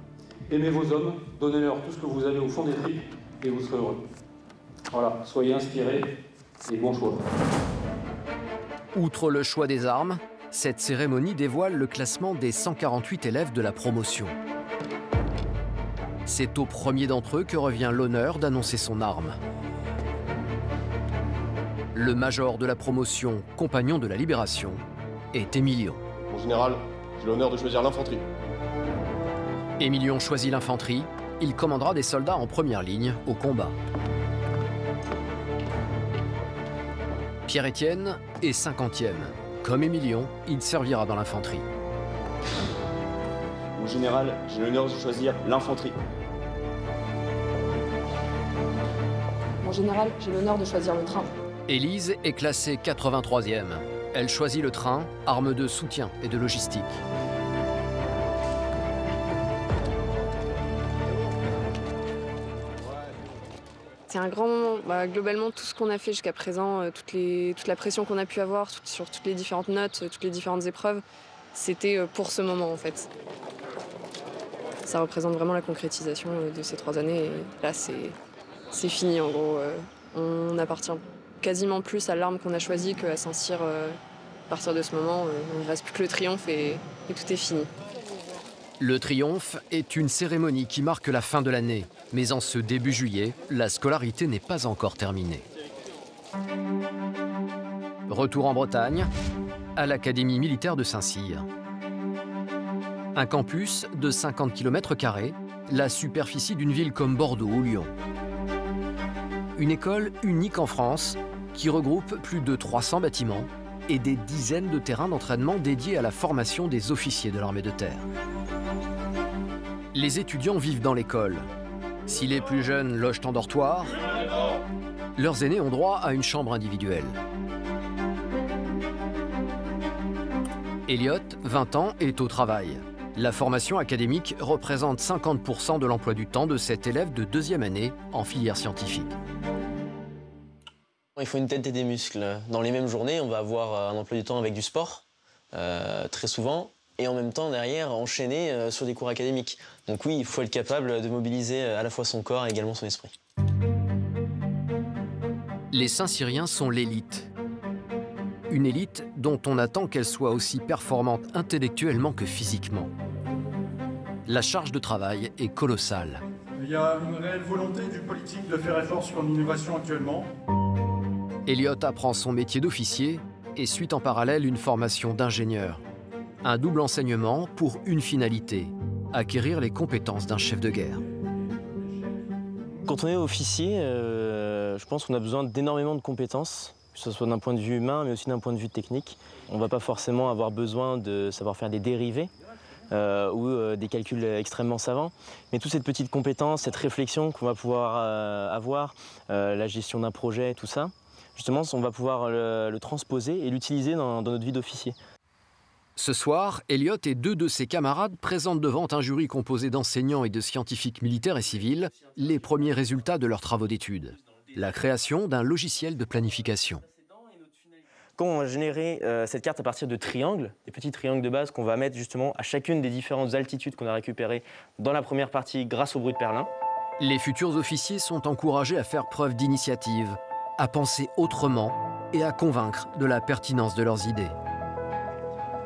Aimez vos hommes, donnez-leur tout ce que vous avez au fond des tripes et vous serez heureux. Voilà, soyez inspirés et bon choix. Outre le choix des armes, cette cérémonie dévoile le classement des 148 élèves de la promotion. C'est au premier d'entre eux que revient l'honneur d'annoncer son arme. Le major de la promotion, compagnon de la Libération, est Émilion. Mon général, j'ai l'honneur de choisir l'infanterie. Émilion choisit l'infanterie. Il commandera des soldats en première ligne au combat. Pierre-Étienne est 50e. Comme Émilion, il servira dans l'infanterie. Mon général, j'ai l'honneur de choisir l'infanterie. Mon général, j'ai l'honneur de choisir le train. Élise est classée 83e. Elle choisit le train, arme de soutien et de logistique. C'est un grand moment. Globalement, tout ce qu'on a fait jusqu'à présent, toute la pression qu'on a pu avoir sur toutes les différentes notes, toutes les différentes épreuves, c'était pour ce moment en fait. Ça représente vraiment la concrétisation de ces 3 années. Et là, c'est fini en gros. On appartient quasiment plus à l'arme qu'on a choisie qu'à Saint-Cyr. À partir de ce moment, il ne reste plus que le triomphe et tout est fini. Le triomphe est une cérémonie qui marque la fin de l'année. Mais en ce début juillet, la scolarité n'est pas encore terminée. Retour en Bretagne, à l'Académie militaire de Saint-Cyr. Un campus de 50 km², la superficie d'une ville comme Bordeaux ou Lyon. Une école unique en France qui regroupe plus de 300 bâtiments et des dizaines de terrains d'entraînement dédiés à la formation des officiers de l'armée de terre. Les étudiants vivent dans l'école. Si les plus jeunes logent en dortoir, leurs aînés ont droit à une chambre individuelle. Elliot, 20 ans, est au travail. La formation académique représente 50% de l'emploi du temps de cet élève de 2e année en filière scientifique. Il faut une tête et des muscles. Dans les mêmes journées, on va avoir un emploi du temps avec du sport, très souvent, et en même temps, derrière, enchaîner sur des cours académiques. Donc oui, il faut être capable de mobiliser à la fois son corps et également son esprit. Les Saint-Cyriens sont l'élite. Une élite dont on attend qu'elle soit aussi performante intellectuellement que physiquement. La charge de travail est colossale. Il y a une réelle volonté du politique de faire effort sur l'innovation actuellement. Elliot apprend son métier d'officier et suit en parallèle une formation d'ingénieur. Un double enseignement pour une finalité, acquérir les compétences d'un chef de guerre. Quand on est officier, je pense qu'on a besoin d'énormément de compétences, que ce soit d'un point de vue humain, mais aussi d'un point de vue technique. On ne va pas forcément avoir besoin de savoir faire des dérivés ou des calculs extrêmement savants, mais toute cette petite compétence, cette réflexion qu'on va pouvoir avoir, la gestion d'un projet, tout ça, justement, on va pouvoir le transposer et l'utiliser dans notre vie d'officier. Ce soir, Elliot et 2 de ses camarades présentent devant un jury composé d'enseignants et de scientifiques militaires et civils les premiers résultats de leurs travaux d'études. La création d'un logiciel de planification. Quand on va générer cette carte à partir de triangles, des petits triangles de base qu'on va mettre justement à chacune des différentes altitudes qu'on a récupérées dans la première partie grâce au bruit de Perlin. Les futurs officiers sont encouragés à faire preuve d'initiative, à penser autrement et à convaincre de la pertinence de leurs idées.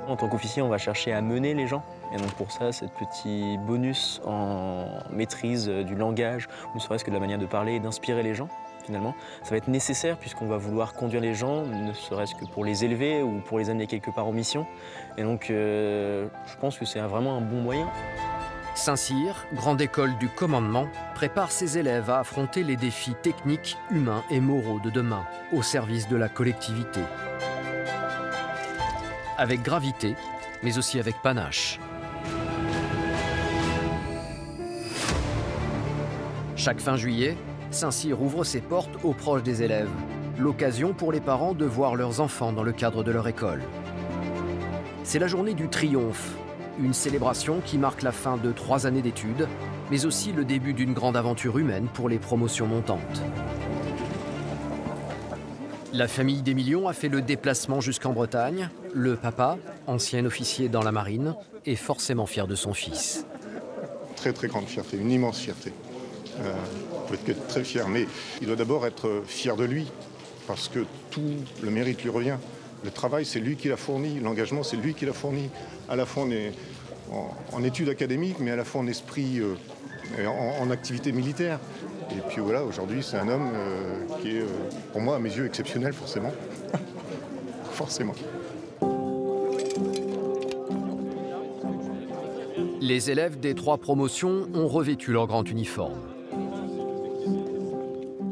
En tant qu'officier, on va chercher à mener les gens. Et donc pour ça, ce petit bonus en maîtrise du langage, ou ne serait-ce que de la manière de parler et d'inspirer les gens, finalement, ça va être nécessaire puisqu'on va vouloir conduire les gens, ne serait-ce que pour les élever ou pour les amener quelque part en mission. Et donc je pense que c'est vraiment un bon moyen. Saint-Cyr, grande école du commandement, prépare ses élèves à affronter les défis techniques, humains et moraux de demain, au service de la collectivité. Avec gravité, mais aussi avec panache. Chaque fin juillet, Saint-Cyr ouvre ses portes aux proches des élèves. L'occasion pour les parents de voir leurs enfants dans le cadre de leur école. C'est la journée du triomphe, une célébration qui marque la fin de 3 années d'études, mais aussi le début d'une grande aventure humaine pour les promotions montantes. La famille d'Émilion a fait le déplacement jusqu'en Bretagne. Le papa, ancien officier dans la marine, est forcément fier de son fils. Très très grande fierté, une immense fierté. On peut être très fier, mais il doit d'abord être fier de lui, parce que tout le mérite lui revient. Le travail, c'est lui qui l'a fourni, l'engagement, c'est lui qui l'a fourni. À la fois on est en études académiques, mais à la fois en esprit, en activité militaire. Et puis voilà, aujourd'hui, c'est un homme qui est, pour moi, à mes yeux, exceptionnel, forcément. Forcément. Les élèves des 3 promotions ont revêtu leur grand uniforme.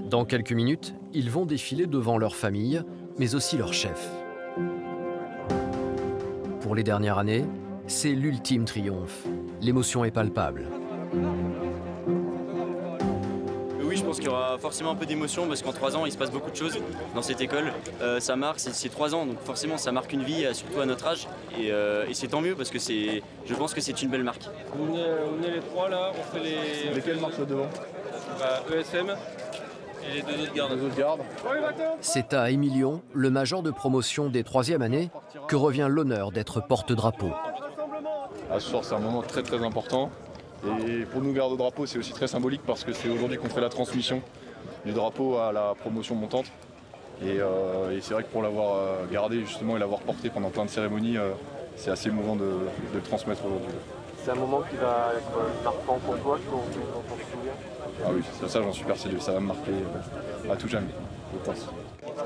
Dans quelques minutes, ils vont défiler devant leur famille, mais aussi leur chef. Pour les dernières années, c'est l'ultime triomphe. L'émotion est palpable. Oui, je pense qu'il y aura forcément un peu d'émotion parce qu'en 3 ans, il se passe beaucoup de choses dans cette école. Ça marque, c'est 3 ans, donc forcément, ça marque une vie, surtout à notre âge. Et c'est tant mieux parce que je pense que c'est une belle marque. On est les 3 là, on fait les... Lesquels marchent devant? ESM et les 2 autres gardes. C'est à Émilion, le major de promotion des 3e années, que revient l'honneur d'être porte-drapeau. Ce soir, c'est un moment très très important. Et pour nous, garde-drapeau, c'est aussi très symbolique parce que c'est aujourd'hui qu'on fait la transmission du drapeau à la promotion montante. Et c'est vrai que pour l'avoir gardé justement et l'avoir porté pendant plein de cérémonies, c'est assez émouvant de le transmettre aujourd'hui. C'est un moment qui va être marquant pour toi, dont tu te souviens? Ah oui, ça j'en suis persuadé, ça va me marquer à tout jamais, je pense.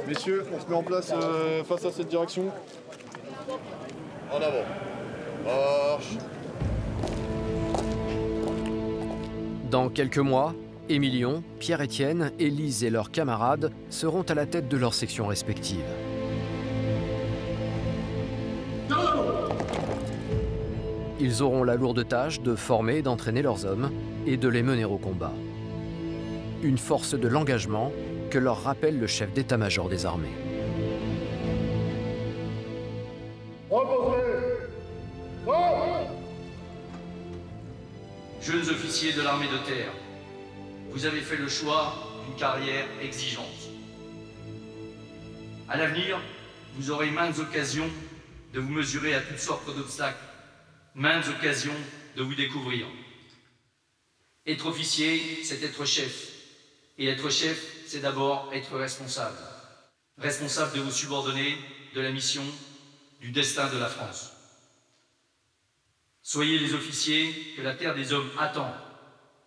Messieurs, on se met en place face à cette direction. En avant. Marche. Dans quelques mois, Émilion, Pierre-Étienne, Élise et leurs camarades seront à la tête de leurs sections respectives. Ils auront la lourde tâche de former et d'entraîner leurs hommes et de les mener au combat. Une force de l'engagement que leur rappelle le chef d'état-major des armées. Jeunes officiers de l'armée de terre, vous avez fait le choix d'une carrière exigeante. À l'avenir, vous aurez maintes occasions de vous mesurer à toutes sortes d'obstacles, maintes occasions de vous découvrir. Être officier, c'est être chef. Et être chef, c'est d'abord être responsable. Responsable de vos subordonnés, de la mission, du destin de la France. Soyez les officiers que la terre des hommes attend.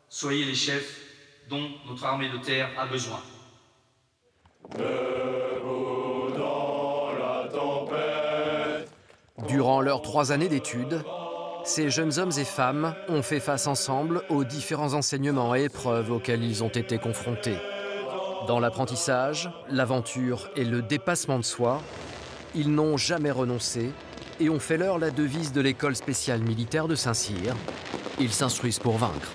Soyez les chefs dont notre armée de terre a besoin. Debout dans la tempête. Durant leurs 3 années d'études, ces jeunes hommes et femmes ont fait face ensemble aux différents enseignements et épreuves auxquels ils ont été confrontés. Dans l'apprentissage, l'aventure et le dépassement de soi, ils n'ont jamais renoncé et ont fait leur la devise de l'école spéciale militaire de Saint-Cyr. Ils s'instruisent pour vaincre.